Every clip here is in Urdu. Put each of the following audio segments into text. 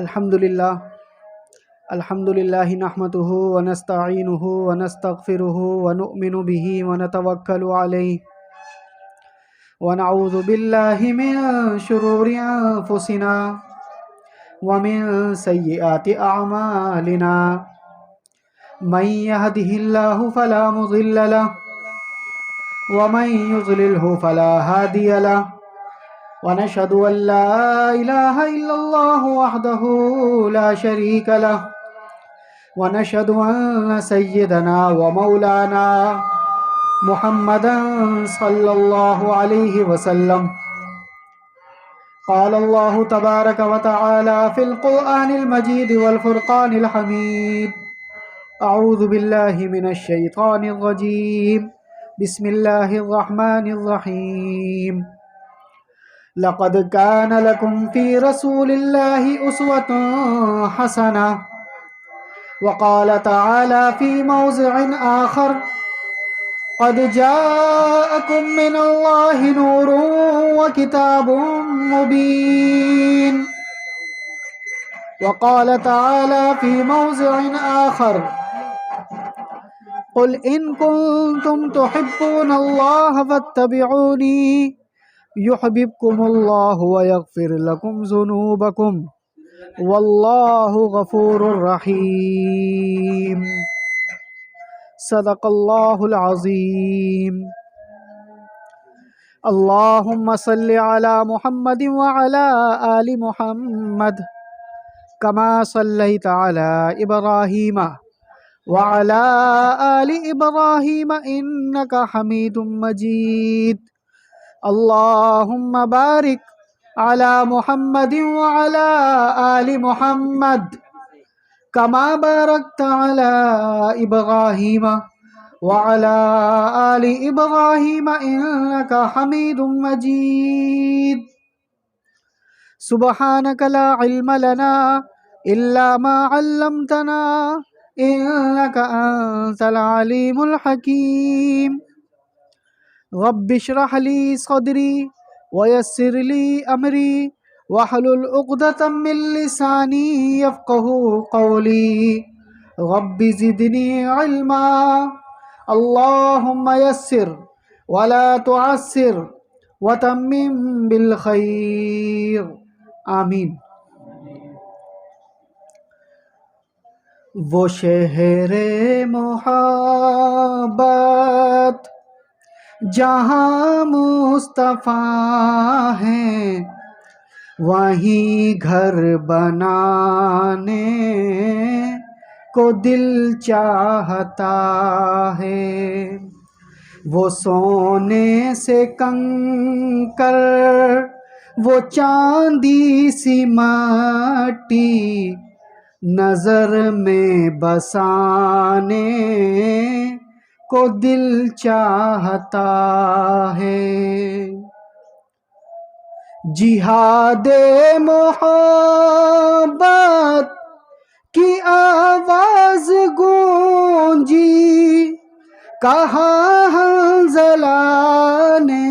الحمد للہ نحمده ونستعینه ونستغفره ونؤمن به ونتوکل علیہ ونعوذ باللہ من شرور انفسنا ومن سیئات اعمالنا من يهده الله فلا مضل له ومن يضلله فلا هادي له ونشهد أن لا إله إلا الله وحده لا شريك له ونشهد أن سيدنا ومولانا محمدا صلى الله عليه وسلم قال الله تبارك وتعالى في القرآن المجيد والفرقان الحميد أعوذ بالله من الشيطان الرجيم بسم الله الرحمن الرحيم لقد كان لكم في رسول الله أسوة حسنة وقال تعالى في موضع آخر قد جاءكم من الله نور وكتاب مبين وقال تعالى في موضع آخر قل إن كنتم تحبون الله فاتبعوني يحببكم الله ويغفر لكم ذنوبكم والله غفور رحيم صدق الله العظيم اللهم صل على محمد وعلى آل محمد كما صليت على إبراهيم وعلى آل إبراهيم إنك حميد مجيد اللهم بارك على محمد وعلى آل محمد كما باركت على إبراهيم وعلى آل إبراهيم إنك حميد مجيد سبحانك لا علم لنا إلا ما علمتنا إنك أنت العليم الحكيم رب اشرح لي صدري ويسر لي أمري واحلل عقدة من لساني يفقه قولي رب زدني علما اللهم يسر ولا تعسر وتمم بالخير آمین۔ وہ شہر محبت جہاں مصطفیٰ ہیں وہیں گھر بنانے کو دل چاہتا ہے، وہ سونے سے کنکر وہ چاندی سی مٹی نظر میں بسانے کو دل چاہتا ہے، جہاد محبت کی آواز گونجی کہاں حنظلہ نے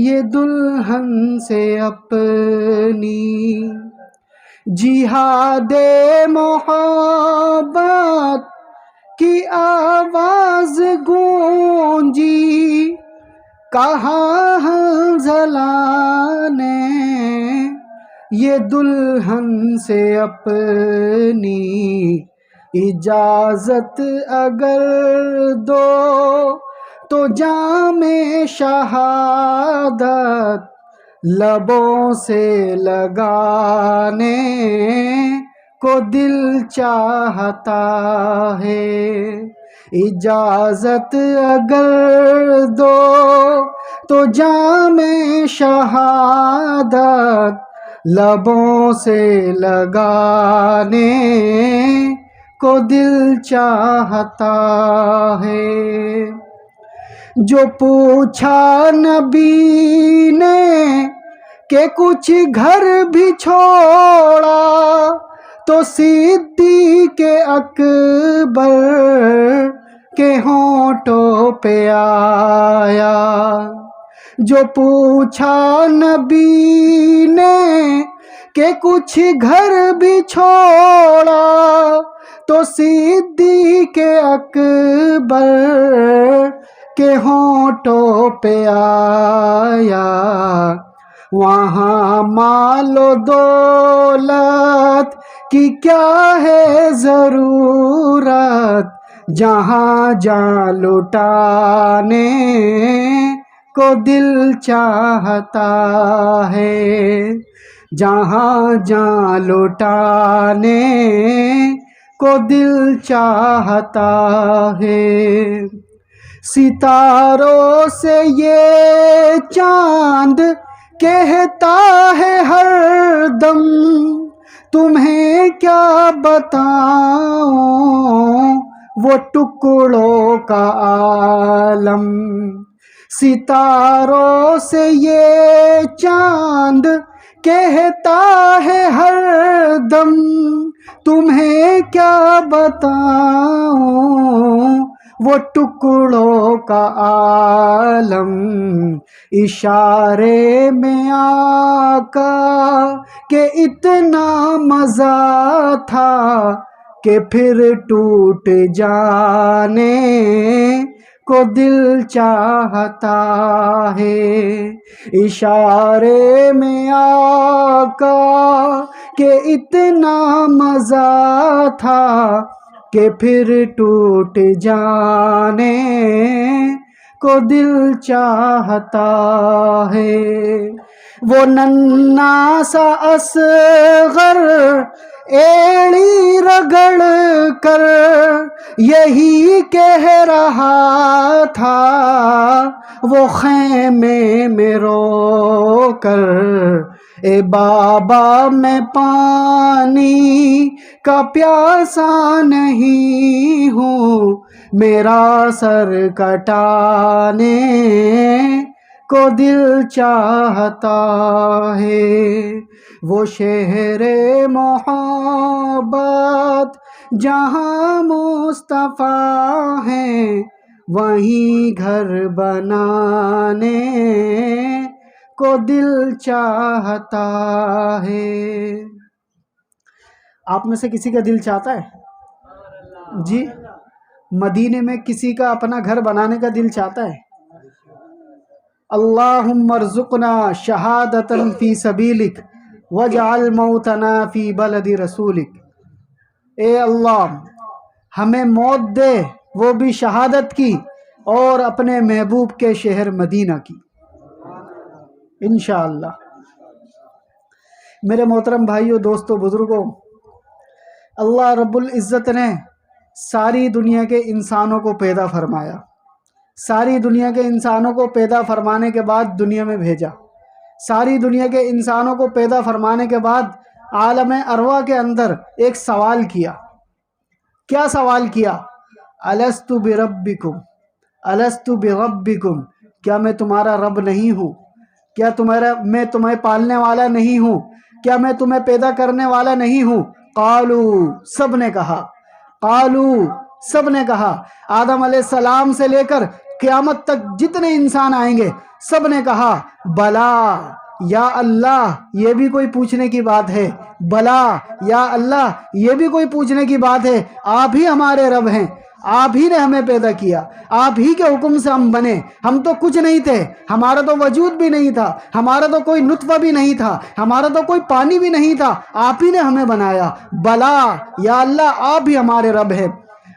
یہ دلہن سے اپنی، جہاد محبت کی آواز گونجی کہاں حنظلہ نے یہ دلہن سے اپنی، اجازت اگر دو تو جام شہادت لبوں سے لگانے کو دل چاہتا ہے، اجازت اگر دو تو جام شہادت لبوں سے لگانے کو دل چاہتا ہے، جو پوچھا نبی نے کہ کچھ گھر بھی چھوڑا تو صدیق اکبر کے ہونٹوں پہ آیا، جو پوچھا نبی نے کہ کچھ گھر بھی چھوڑا تو صدیق اکبر کے ہونٹوں پہ آیا، وہاں مال و دولت کی کیا ہے ضرورت، جہاں جاں لٹانے کو دل چاہتا ہے، جہاں جاں لٹانے کو دل چاہتا ہے۔ ستاروں سے یہ چاند کہتا ہے ہر دم، تمہیں کیا بتاؤں وہ ٹکڑوں کا عالم۔ ستاروں سے یہ چاند کہتا ہے ہر دم، تمہیں کیا بتاؤں وہ ٹکڑوں کا عالم۔ اشارے میں آقا کہ اتنا مزہ تھا کہ پھر ٹوٹ جانے کو دل چاہتا ہے، اشارے میں آقا کہ اتنا مزہ تھا کہ پھر ٹوٹ جانے کو دل چاہتا ہے۔ وہ ننھا سا اصغر ایڑی رگڑ کر یہی کہہ رہا تھا، وہ خیمے میں رو کر، اے بابا میں پانی کا پیاسا نہیں ہوں، میرا سر کٹانے کو دل چاہتا ہے۔ وہ شہر محبت جہاں مصطفیٰ ہیں، وہیں گھر بنانے کو دل چاہتا ہے۔ آپ میں سے کسی کا دل چاہتا ہے؟ جی، مدینے میں کسی کا اپنا گھر بنانے کا دل چاہتا ہے؟ اللہم ارزقنا شہادۃ فی سبیلک واجعل موتنا فی بلد رسولک۔ اے اللہ ہمیں موت دے، وہ بھی شہادت کی، اور اپنے محبوب کے شہر مدینہ کی، انشاءاللہ۔ میرے محترم بھائیوں، دوستوں، بزرگوں، اللہ رب العزت نے ساری دنیا کے انسانوں کو پیدا فرمایا، ساری دنیا کے انسانوں کو پیدا فرمانے کے بعد دنیا میں بھیجا، ساری دنیا کے انسانوں کو پیدا فرمانے کے بعد عالم ارواح کے اندر ایک سوال کیا۔ کیا سوال کیا؟ الست بربکم، الست بربکم، کیا میں تمہارا رب نہیں ہوں؟ کیا میں تمہیں پالنے والا نہیں ہوں؟ کیا میں تمہیں پیدا کرنے والا نہیں ہوں؟ قالو، سب نے کہا، قالو، سب نے کہا۔ آدم علیہ السلام سے لے کر قیامت تک جتنے انسان آئیں گے سب نے کہا بلا یا اللہ، یہ بھی کوئی پوچھنے کی بات ہے؟ بلا یا اللہ، یہ بھی کوئی پوچھنے کی بات ہے؟ آپ ہی ہمارے رب ہیں، آپ ہی نے ہمیں پیدا کیا، آپ ہی کے حکم سے ہم بنے، ہم تو کچھ نہیں تھے، ہمارا تو وجود بھی نہیں تھا، ہمارا تو کوئی نطفہ بھی نہیں تھا، ہمارا تو کوئی پانی بھی نہیں تھا، آپ ہی نے ہمیں بنایا، بلا یا اللہ، آپ ہی ہمارے رب ہیں۔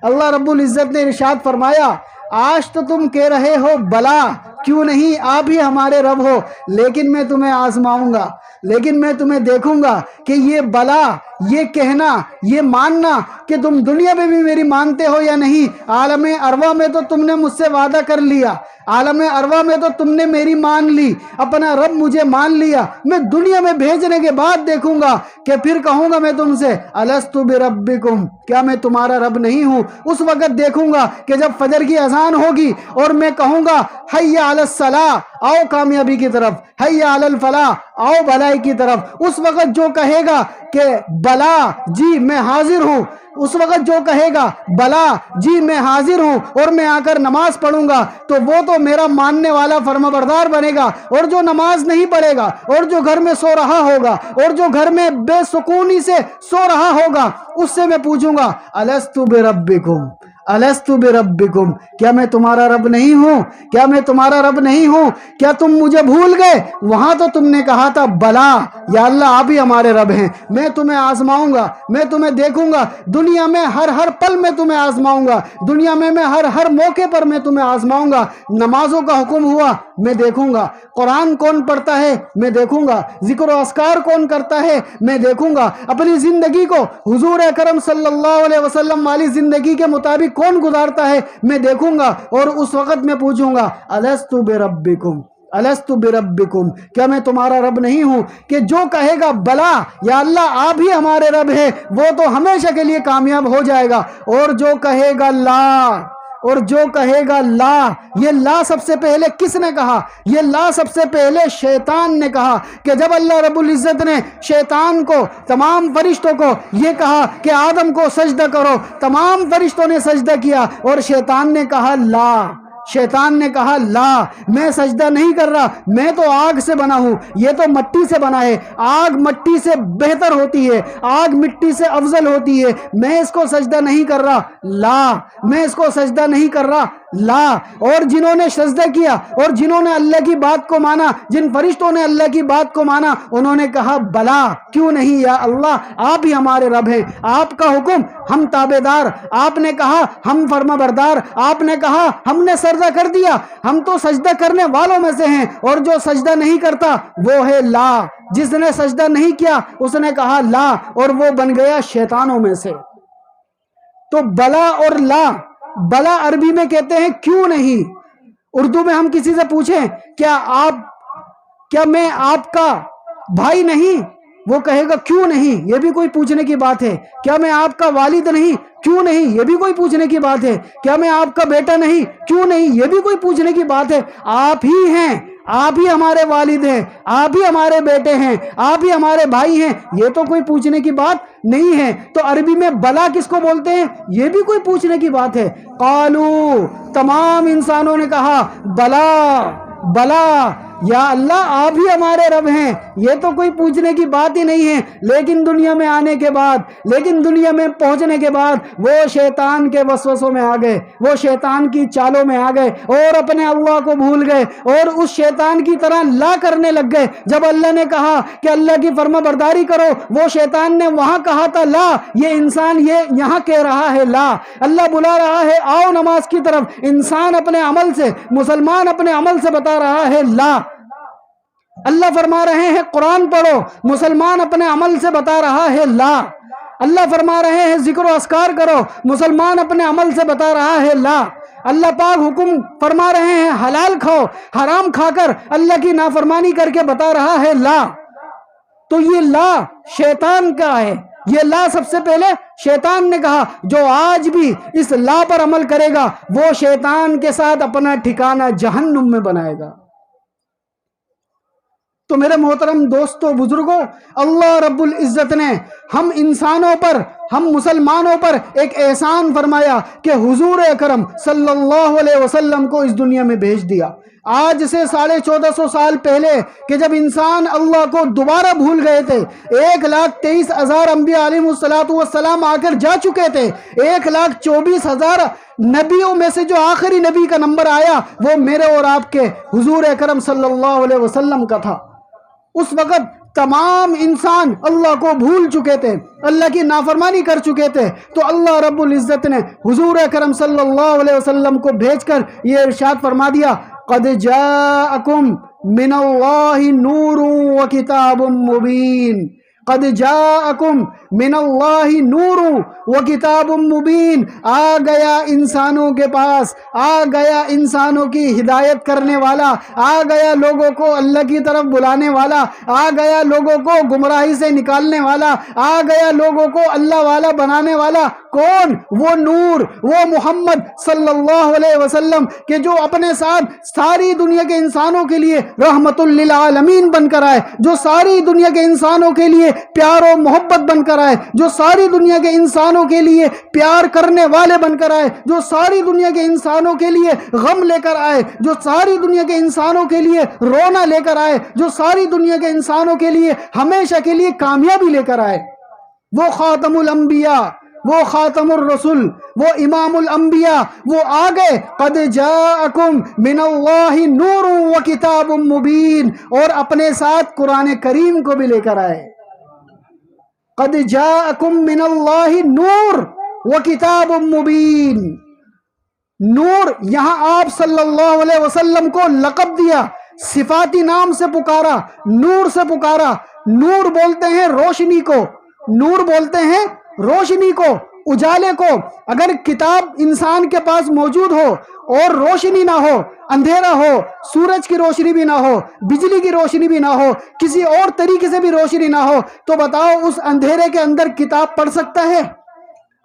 اللہ رب العزت نے ارشاد فرمایا، آج تو تم کہہ رہے ہو بلا، کیوں نہیں، آپ ہی ہمارے رب ہو، لیکن میں تمہیں آزماؤں گا، لیکن میں تمہیں دیکھوں گا کہ یہ بلا، یہ کہنا، یہ ماننا کہ تم دنیا میں بھی میری مانتے ہو یا نہیں۔ عالم ارواح میں تو تم نے مجھ سے وعدہ کر لیا، عالم ارواح میں تو تم نے میری مان لی، اپنا رب مجھے مان لیا، میں دنیا میں بھیجنے کے بعد دیکھوں گا کہ پھر کہوں گا میں تم سے الست بربکم، کیا میں تمہارا رب نہیں ہوں؟ اس وقت دیکھوں گا کہ جب فجر کی اذان ہوگی اور میں کہوں گا حی علی الصلاۃ، آؤ کامیابی کی طرف، حی علی الفلاح، آؤ بھلائی کی طرف، اس وقت جو کہے گا کہ بلا، جی میں حاضر ہوں، اس وقت جو کہے گا بلا جی میں حاضر ہوں اور میں آ کر نماز پڑھوں گا تو وہ تو میرا ماننے والا فرما بردار بنے گا، اور جو نماز نہیں پڑھے گا اور جو گھر میں سو رہا ہوگا اور جو گھر میں بے سکونی سے سو رہا ہوگا اس سے میں پوچھوں گا الستُ بربکم الستُ بربکم، کیا میں تمہارا رب نہیں ہوں؟ کیا میں تمہارا رب نہیں ہوں؟ کیا تم مجھے بھول گئے؟ وہاں تو تم نے کہا تھا بلا یا اللہ آپ ہی ہمارے رب ہیں، میں تمہیں آزماؤں گا، میں تمہیں دیکھوں گا، دنیا میں ہر پل میں تمہیں آزماؤں گا، دنیا میں ہر موقع پر میں تمہیں آزماؤں گا۔ نمازوں کا حکم ہوا میں دیکھوں گا، قرآن کون پڑھتا ہے میں دیکھوں گا، ذکر و اذکار کون کرتا ہے میں دیکھوں گا، اپنی زندگی کو حضور اکرم صلی اللہ علیہ وسلم والی زندگی کے مطابق کون گزارتا ہے میں دیکھوں گا، اور اس وقت میں پوچھوں گا الستُ بربکم الستُ بربکم، کیا میں تمہارا رب نہیں ہوں؟ کہ جو کہے گا بلا یا اللہ آپ ہی ہمارے رب ہیں وہ تو ہمیشہ کے لیے کامیاب ہو جائے گا، اور جو کہے گا لا اور جو کہے گا لا، یہ لا سب سے پہلے کس نے کہا؟ یہ لا سب سے پہلے شیطان نے کہا، کہ جب اللہ رب العزت نے شیطان کو تمام فرشتوں کو یہ کہا کہ آدم کو سجدہ کرو، تمام فرشتوں نے سجدہ کیا اور شیطان نے کہا لا، شیطان نے کہا لا میں سجدہ نہیں کر رہا، میں تو آگ سے بنا ہوں، یہ تو مٹی سے بنا ہے، آگ مٹی سے بہتر ہوتی ہے، آگ مٹی سے افضل ہوتی ہے، میں اس کو سجدہ نہیں کر رہا، لا میں اس کو سجدہ نہیں کر رہا، لا۔ اور جنہوں نے سجدہ کیا اور جنہوں نے اللہ کی بات کو مانا، جن فرشتوں نے اللہ کی بات کو مانا، انہوں نے کہا بلا کیوں نہیں یا اللہ آپ ہی ہمارے رب ہیں، آپ کا حکم ہم تابع دار، آپ نے کہا ہم فرما بردار، آپ نے کہا ہم نے سجدہ کر دیا، ہم تو سجدہ کرنے والوں میں سے ہیں، اور جو سجدہ نہیں کرتا وہ ہے لا، جس نے سجدہ نہیں کیا اس نے کہا لا اور وہ بن گیا شیطانوں میں سے۔ تو بلا اور لا، بلا عربی میں کہتے ہیں کیوں نہیں، اردو میں ہم کسی سے پوچھیں کیا میں آپ کا بھائی نہیں، وہ کہے گا کیوں نہیں، یہ بھی کوئی پوچھنے کی بات ہے۔ کیا میں آپ کا والد نہیں، کیوں نہیں، یہ بھی کوئی پوچھنے کی بات ہے۔ کیا میں آپ کا بیٹا نہیں، کیوں نہیں، یہ بھی کوئی پوچھنے کی بات ہے۔ آپ ہی ہیں، آپ ہی ہمارے والد ہیں، آپ ہی ہمارے بیٹے ہیں، آپ ہی ہمارے بھائی ہیں، یہ تو کوئی پوچھنے کی بات نہیں ہے۔ تو عربی میں بلا کس کو بولتے ہیں، یہ بھی کوئی پوچھنے کی بات ہے۔ قالو، تمام انسانوں نے کہا بلا بلا یا اللہ آپ ہی ہمارے رب ہیں، یہ تو کوئی پوچھنے کی بات ہی نہیں ہے۔ لیکن دنیا میں آنے کے بعد، لیکن دنیا میں پہنچنے کے بعد وہ شیطان کے وسوسوں میں آ گئے، وہ شیطان کی چالوں میں آ گئے اور اپنے اللہ کو بھول گئے اور اس شیطان کی طرح لا کرنے لگ گئے۔ جب اللہ نے کہا کہ اللہ کی فرما برداری کرو، وہ شیطان نے وہاں کہا تھا لا، یہ انسان یہ یہاں کہہ رہا ہے لا۔ اللہ بلا رہا ہے آؤ نماز کی طرف، انسان اپنے عمل سے، مسلمان اپنے عمل سے بتا رہا ہے لا۔ اللہ فرما رہے ہیں قرآن پڑھو، مسلمان اپنے عمل سے بتا رہا ہے لا۔ اللہ فرما رہے ہیں ذکر و اذکار کرو، مسلمان اپنے عمل سے بتا رہا ہے لا۔ اللہ پاک حکم فرما رہے ہیں حلال کھاؤ، حرام کھا کر اللہ کی نافرمانی کر کے بتا رہا ہے لا۔ تو یہ لا شیطان کا ہے، یہ لا سب سے پہلے شیطان نے کہا۔ جو آج بھی اس لا پر عمل کرے گا وہ شیطان کے ساتھ اپنا ٹھکانہ جہنم میں بنائے گا۔ تو میرے محترم دوستو بزرگوں، اللہ رب العزت نے ہم انسانوں پر، ہم مسلمانوں پر ایک احسان فرمایا کہ حضور اکرم صلی اللہ علیہ وسلم کو اس دنیا میں بھیج دیا۔ آج سے 1450 سال پہلے کہ جب انسان اللہ کو دوبارہ بھول گئے تھے، 1,23,000 انبیاء علیہ السلام آ کر جا چکے تھے، 1,24,000 نبیوں میں سے جو آخری نبی کا نمبر آیا وہ میرے اور آپ کے حضور اکرم صلی اللہ علیہ وسلم کا تھا۔ اس وقت تمام انسان اللہ کو بھول چکے تھے، اللہ کی نافرمانی کر چکے تھے، تو اللہ رب العزت نے حضور اکرم صلی اللہ علیہ وسلم کو بھیج کر یہ ارشاد فرما دیا قد جاءکم من اللہ نور و کتاب مبین، قد جاءکم من اللہ نور و کتاب مبین، آ گیا انسانوں کے پاس، آ گیا انسانوں کی ہدایت کرنے والا، آ گیا لوگوں کو اللہ کی طرف بلانے والا، آ گیا لوگوں کو گمراہی سے نکالنے والا، آ گیا لوگوں کو اللہ والا بنانے والا کون؟ وہ نور، وہ محمد صلی اللہ علیہ وسلم کہ جو اپنے ساتھ ساری دنیا کے انسانوں کے لیے رحمت للعالمین بن کر آئے، جو ساری دنیا کے انسانوں کے لیے پیار و محبت بن کر آئے، جو ساری دنیا کے انسانوں کے لیے پیار کرنے والے بن کر آئے، جو ساری دنیا کے انسانوں کے لیے غم لے کر آئے، جو ساری دنیا کے انسانوں کے لیے رونا لے کر آئے، جو ساری دنیا کے انسانوں کے لیے ہمیشہ کے لیے کامیابی لے کر آئے، وہ خاتم الانبیاء، وہ خاتم الرسل، وہ امام الانبیاء، وہ آگے قد جاءکم من اللہ نور و کتاب مبین، اور اپنے ساتھ قرآن کریم کو بھی لے کر آئے۔ قد جاءکم من اللہ نور و کتاب مبین، نور یہاں آپ صلی اللہ علیہ وسلم کو لقب دیا، صفاتی نام سے پکارا، نور سے پکارا۔ نور بولتے ہیں روشنی کو، نور بولتے ہیں روشنی کو، اجالے کو۔ اگر کتاب انسان کے پاس موجود ہو اور روشنی نہ ہو، اندھیرا ہو، سورج کی روشنی بھی نہ ہو، بجلی کی روشنی بھی نہ ہو، کسی اور طریقے سے بھی روشنی نہ ہو، تو بتاؤ اس اندھیرے کے اندر کتاب پڑھ سکتا ہے؟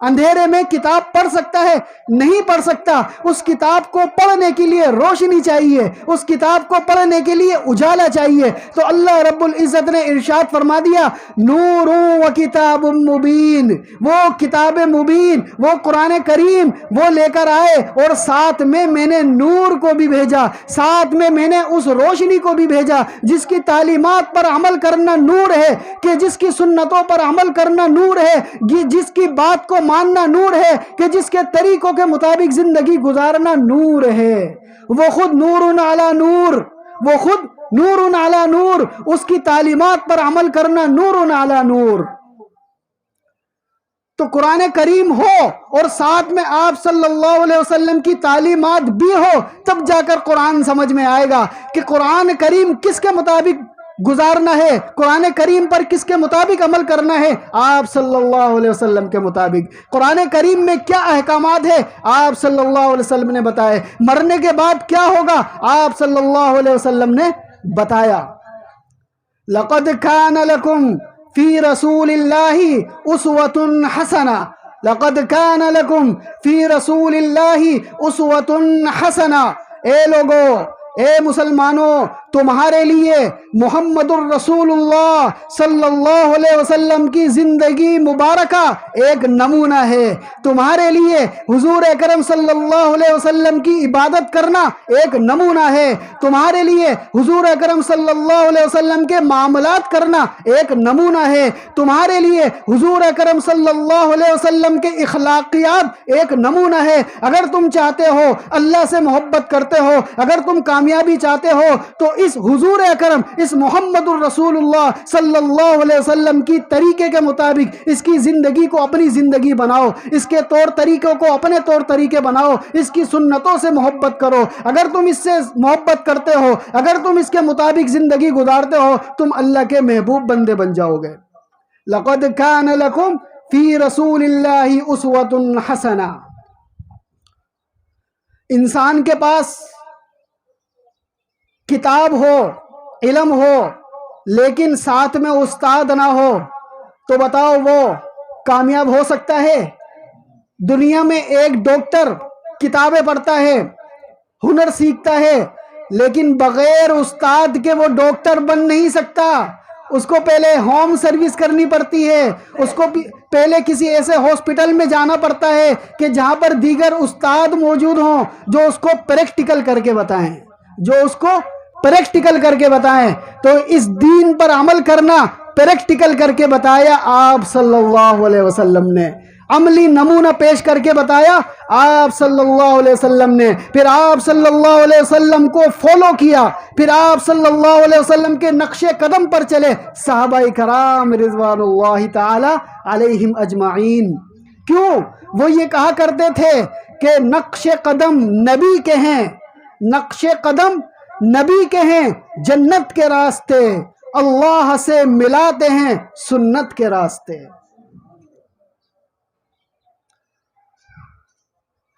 اندھیرے میں کتاب پڑھ سکتا ہے؟ نہیں پڑھ سکتا۔ اس کتاب کو پڑھنے کے لیے روشنی چاہیے، اس کتاب کو پڑھنے کے لیے اجالا چاہیے۔ تو اللہ رب العزت نے ارشاد فرما دیا نور و کتاب مبین، وہ کتاب مبین، وہ قرآن کریم وہ لے کر آئے، اور ساتھ میں میں نے نور کو بھی بھیجا، ساتھ میں نے اس روشنی کو بھی بھیجا جس کی تعلیمات پر عمل کرنا نور ہے، کہ جس کی سنتوں پر عمل کرنا نور ہے، جس کی بات کو ماننا نور ہے، کہ جس کے طریقوں کے مطابق زندگی گزارنا نور ہے۔ وہ خود نور علی نور، وہ خود نور علی نور، اس کی تعلیمات پر عمل کرنا نور علی نور۔ تو قرآن کریم ہو اور ساتھ میں آپ صلی اللہ علیہ وسلم کی تعلیمات بھی ہو، تب جا کر قرآن سمجھ میں آئے گا کہ قرآن کریم کس کے مطابق گزارنا ہے، قرآن کریم پر کس کے مطابق عمل کرنا ہے؟ آپ صلی اللہ علیہ وسلم کے مطابق۔ قرآن کریم میں کیا احکامات ہے؟ آپ صلی اللہ علیہ وسلم نے بتائے۔ مرنے کے بعد کیا ہوگا؟ آپ صلی اللہ علیہ وسلم نے بتایا۔ لَقَدْ كَانَ لَكُمْ فِي رَسُولِ اللَّهِ أُسْوَةٌ حَسَنَةٌ، لَقَدْ كَانَ لَكُمْ فِي رَسُولِ اللَّهِ أُسْوَةٌ حَسَنَةٌ۔ اے لوگو، اے مسلمانوں، تمہارے لیے محمد الرسول اللہ صلی اللہ علیہ وسلم کی زندگی مبارکہ ایک نمونہ ہے۔ تمہارے لیے حضور اکرم صلی اللہ علیہ وسلم کی عبادت کرنا ایک نمونہ ہے۔ تمہارے لیے حضور اکرم صلی اللہ علیہ وسلم کے معاملات کرنا ایک نمونہ ہے۔ تمہارے لیے حضور اکرم صلی اللہ علیہ وسلم کے اخلاقیات ایک نمونہ ہے۔ اگر تم چاہتے ہو، اللہ سے محبت کرتے ہو، اگر تم کامیابی چاہتے ہو، تو اس حضور اکرم، اس محمد الرسول اللہ صلی اللہ علیہ وسلم کی طریقے کے مطابق اس کی زندگی کو اپنی زندگی بناؤ، اس کے طور طریقوں کو اپنے طور طریقے بناؤ، اس کی سنتوں سے محبت کرو۔ اگر تم اس سے محبت کرتے ہو، اگر تم اس کے مطابق زندگی گزارتے ہو، تم اللہ کے محبوب بندے بن جاؤ گے۔ لَقَدْ كَانَ لَكُمْ فِي رَسُولِ اللَّهِ أُسْوَةٌ حَسَنَةٌ۔ انسان کے پاس کتاب ہو، علم ہو، لیکن ساتھ میں استاد نہ ہو، تو بتاؤ وہ کامیاب ہو سکتا ہے؟ دنیا میں ایک ڈاکٹر کتابیں پڑھتا ہے، ہنر سیکھتا ہے، لیکن بغیر استاد کے وہ ڈاکٹر بن نہیں سکتا۔ اس کو پہلے ہوم سروس کرنی پڑتی ہے، اس کو پہلے کسی ایسے ہاسپٹل میں جانا پڑتا ہے کہ جہاں پر دیگر استاد موجود ہوں جو اس کو پریکٹیکل کر کے بتائیں، جو اس کو پریکٹیکل کر کے بتائیں۔ تو اس دین پر عمل کرنا پریکٹیکل کر کے بتایا آپ صلی اللہ علیہ وسلم نے، عملی نمونہ پیش کر کے بتایا آپ صلی اللہ علیہ وسلم نے۔ پھر آپ صلی اللہ علیہ وسلم کو فالو کیا، پھر آپ صلی اللہ علیہ وسلم کے نقش قدم پر چلے صحابہ کرام رضوان اللہ تعالی علیہم اجمعین۔ کیوں؟ وہ یہ کہا کرتے تھے کہ نقش قدم نبی کے ہیں، نقش قدم نبی کے ہیں، جنت کے راستے اللہ سے ملاتے ہیں سنت کے راستے۔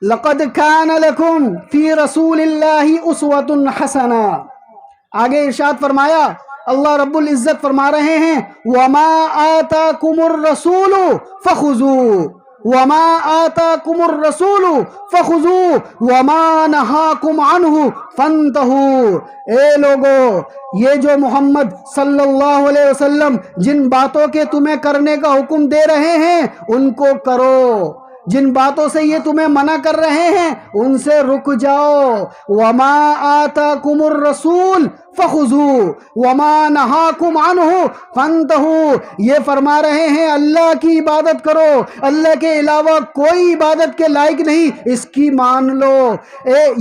لَقَدْ كَانَ لَكُمْ فِي رَسُولِ اللَّهِ أُسْوَةٌ حَسَنَةٌ۔ آگے ارشاد فرمایا، اللہ رب العزت فرما رہے ہیں وَمَا آتَاكُمُ الرَّسُولُ فَخُذُوهُ وما آتاکم الرسول فخذوه وما نہاکم عنہ فانتہوا۔ اے لوگو، یہ جو محمد صلی اللہ علیہ وسلم جن باتوں کے تمہیں کرنے کا حکم دے رہے ہیں ان کو کرو، جن باتوں سے یہ تمہیں منع کر رہے ہیں ان سے رک جاؤ۔ وما آتاکم الرسول فخذوه وما نہاکم عنہ فانتہوا، یہ فرما رہے ہیں اللہ کی عبادت کرو، اللہ کے علاوہ کوئی عبادت کے لائق نہیں، اس کی مان لو۔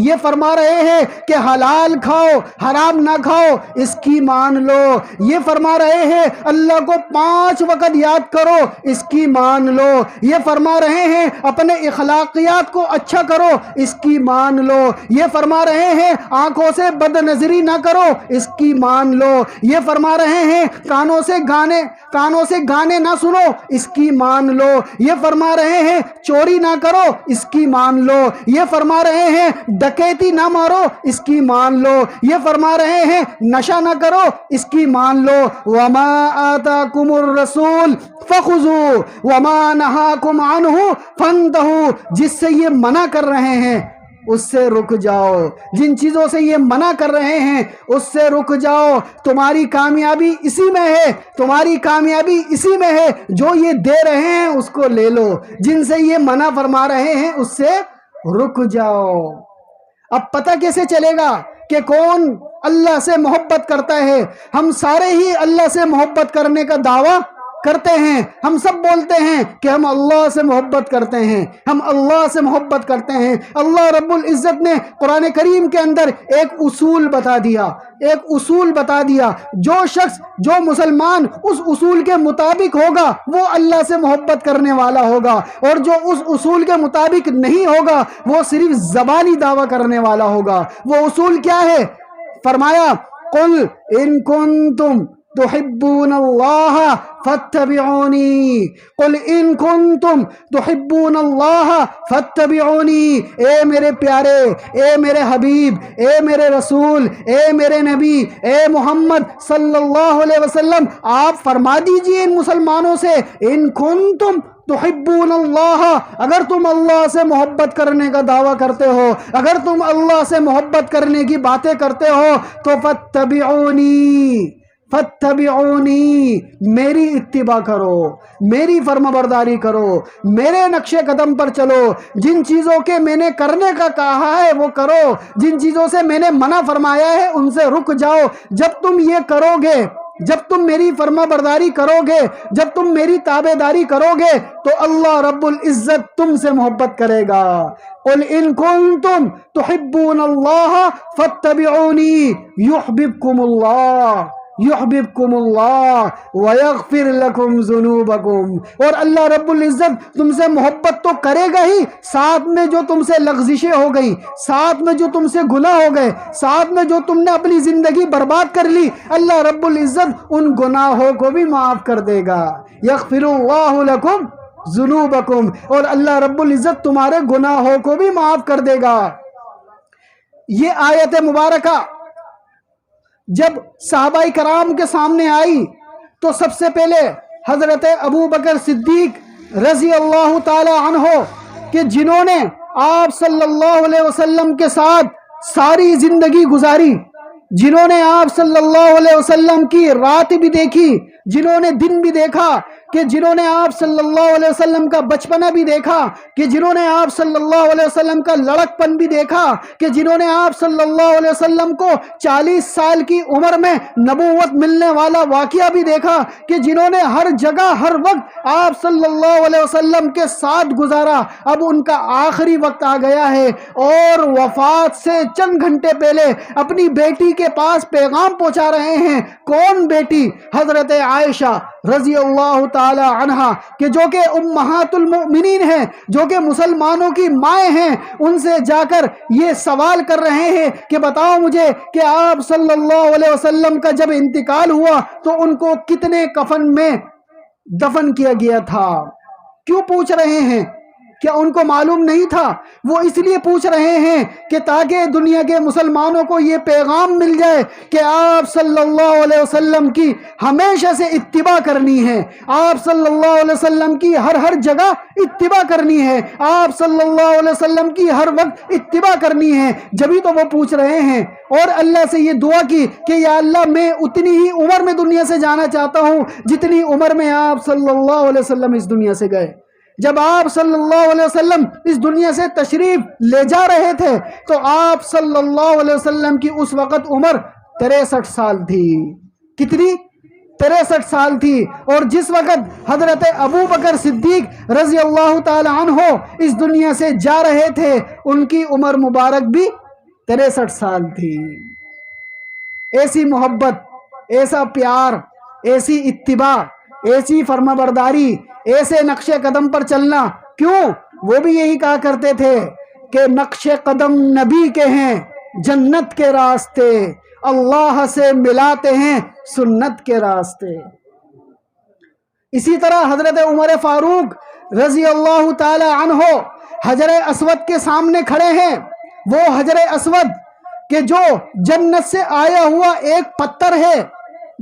یہ فرما رہے ہیں کہ حلال کھاؤ حرام نہ کھاؤ، اس کی مان لو۔ یہ فرما رہے ہیں اللہ کو 5 وقت یاد کرو، اس کی مان لو۔ یہ فرما رہے ہیں اپنے اخلاقیات کو اچھا کرو، اس کی مان لو۔ یہ فرما رہے ہیں آنکھوں سے بد نظری نہ کرو، اس کی مان لو۔ یہ فرما رہے ہیں کانوں سے گانے نہ سنو، اس کی مان لو۔ یہ فرما رہے ہیں چوری نہ کرو، اس کی مان لو۔ یہ فرما رہے ہیں ڈکیتی نہ مارو، اس کی مان لو۔ یہ فرما رہے ہیں نشہ نہ کرو، اس کی مان لو۔ وما آتاکم الرسول فخذوه وما نہاکم عنہ فانتہوا، جس سے یہ منع کر رہے ہیں اس سے رک جاؤ، جن چیزوں سے یہ منع کر رہے ہیں اس سے رک جاؤ۔ تمہاری کامیابی اسی میں ہے، تمہاری کامیابی اسی میں ہے، جو یہ دے رہے ہیں اس کو لے لو، جن سے یہ منع فرما رہے ہیں اس سے رک جاؤ۔ اب پتہ کیسے چلے گا کہ کون اللہ سے محبت کرتا ہے؟ ہم سارے ہی اللہ سے محبت کرنے کا دعویٰ کرتے ہیں، ہم سب بولتے ہیں کہ ہم اللہ سے محبت کرتے ہیں، ہم اللہ سے محبت کرتے ہیں۔ اللہ رب العزت نے قرآن کریم کے اندر ایک اصول بتا دیا، جو شخص جو مسلمان اس اصول کے مطابق ہوگا وہ اللہ سے محبت کرنے والا ہوگا، اور جو اس اصول کے مطابق نہیں ہوگا وہ صرف زبانی دعویٰ کرنے والا ہوگا۔ وہ اصول کیا ہے؟ فرمایا قل ان کنتم تحبون اللہ فاتبعونی، قل ان کنتم تحبون اللہ فاتبعونی۔ اے میرے پیارے، اے میرے حبیب، اے میرے رسول، اے میرے نبی، اے محمد صلی اللہ علیہ وسلم، آپ فرما دیجئے ان مسلمانوں سے، ان کنتم تحبون اللہ، اگر تم اللہ سے محبت کرنے کا دعویٰ کرتے ہو، اگر تم اللہ سے محبت کرنے کی باتیں کرتے ہو تو فتبعونی، میری اتباع کرو، میری فرما برداری کرو، میرے نقش قدم پر چلو، جن چیزوں کے میں نے کرنے کا کہا ہے وہ کرو، جن چیزوں سے میں نے منع فرمایا ہے ان سے رک جاؤ۔ جب تم یہ کرو گے، جب تم میری فرما برداری کرو گے، جب تم میری تابع داری کرو گے تو اللہ رب العزت تم سے محبت کرے گا۔ قل ان کنتم تحبون اللہ فاتبعونی یحببکم اللہ ویغفر لکم ذنوبکم، اور اللہ رب العزت تم سے محبت تو کرے گا ہی، ساتھ میں جو تم سے لغزشیں ہو گئی، ساتھ میں جو تم سے گناہ ہو گئے، ساتھ میں جو تم نے اپنی زندگی برباد کر لی، اللہ رب العزت ان گناہوں کو بھی معاف کر دے گا۔ یغفر اللہ لکم ذنوبکم، اور اللہ رب العزت تمہارے گناہوں کو بھی معاف کر دے گا۔ یہ آیت مبارکہ جب صحابہ کرام کے سامنے آئی تو سب سے پہلے حضرت ابو بکر صدیق رضی اللہ تعالی عنہ کہ جنہوں نے آپ صلی اللہ علیہ وسلم کے ساتھ ساری زندگی گزاری، جنہوں نے آپ صلی اللہ علیہ وسلم کی رات بھی دیکھی، جنہوں نے دن بھی دیکھا، کہ جنہوں نے آپ صلی اللہ علیہ وسلم کا بچپنا بھی دیکھا، کہ جنہوں نے آپ صلی اللہ علیہ وسلم کا لڑک پن بھی دیکھا، کہ جنہوں نے آپ صلی اللہ علیہ وسلم کو 40 سال کی عمر میں نبوت ملنے والا واقعہ بھی دیکھا، کہ جنہوں نے ہر جگہ ہر وقت آپ صلی اللہ علیہ وسلم کے ساتھ گزارا، اب ان کا آخری وقت آ گیا ہے اور وفات سے چند گھنٹے پہلے اپنی بیٹی کے پاس پیغام پہنچا رہے ہیں۔ کون بیٹی؟ حضرت عائشہ رضی اللہ تعالی عنہا، کہ جو کہ امہات المؤمنین ہیں، جو کہ مسلمانوں کی مائیں ہیں، ان سے جا کر یہ سوال کر رہے ہیں کہ بتاؤ مجھے کہ آپ صلی اللہ علیہ وسلم کا جب انتقال ہوا تو ان کو کتنے کفن میں دفن کیا گیا تھا؟ کیوں پوچھ رہے ہیں؟ کیا ان کو معلوم نہیں تھا؟ وہ اس لیے پوچھ رہے ہیں کہ تاکہ دنیا کے مسلمانوں کو یہ پیغام مل جائے کہ آپ صلی اللہ علیہ وسلم کی ہمیشہ سے اتباع کرنی ہے، آپ صلی اللہ علیہ وسلم کی ہر جگہ اتباع کرنی ہے، آپ صلی اللہ علیہ وسلم کی ہر وقت اتباع کرنی ہے۔ جبھی تو وہ پوچھ رہے ہیں اور اللہ سے یہ دعا کی کہ یا اللہ میں اتنی ہی عمر میں دنیا سے جانا چاہتا ہوں جتنی عمر میں آپ صلی اللہ علیہ وسلم اس دنیا سے گئے۔ جب آپ صلی اللہ علیہ وسلم اس دنیا سے تشریف لے جا رہے تھے تو آپ صلی اللہ علیہ وسلم کی اس وقت عمر 63 سال تھی۔ کتنی؟ 63 سال تھی۔ اور جس وقت حضرت ابو بکر صدیق رضی اللہ تعالی عنہ اس دنیا سے جا رہے تھے ان کی عمر مبارک بھی 63 سال تھی۔ ایسی محبت، ایسا پیار، ایسی اتباع، ایسی فرما برداری، ایسے نقش قدم پر چلنا، کیوں؟ وہ بھی یہی کہا کرتے تھے کہ نقش قدم نبی کے ہیں جنت کے راستے، اللہ سے ملاتے ہیں سنت کے راستے۔ اسی طرح حضرت عمر فاروق رضی اللہ تعالی عنہ حجر اسود کے سامنے کھڑے ہیں۔ وہ حجر اسود کہ جو جنت سے آیا ہوا ایک پتھر ہے،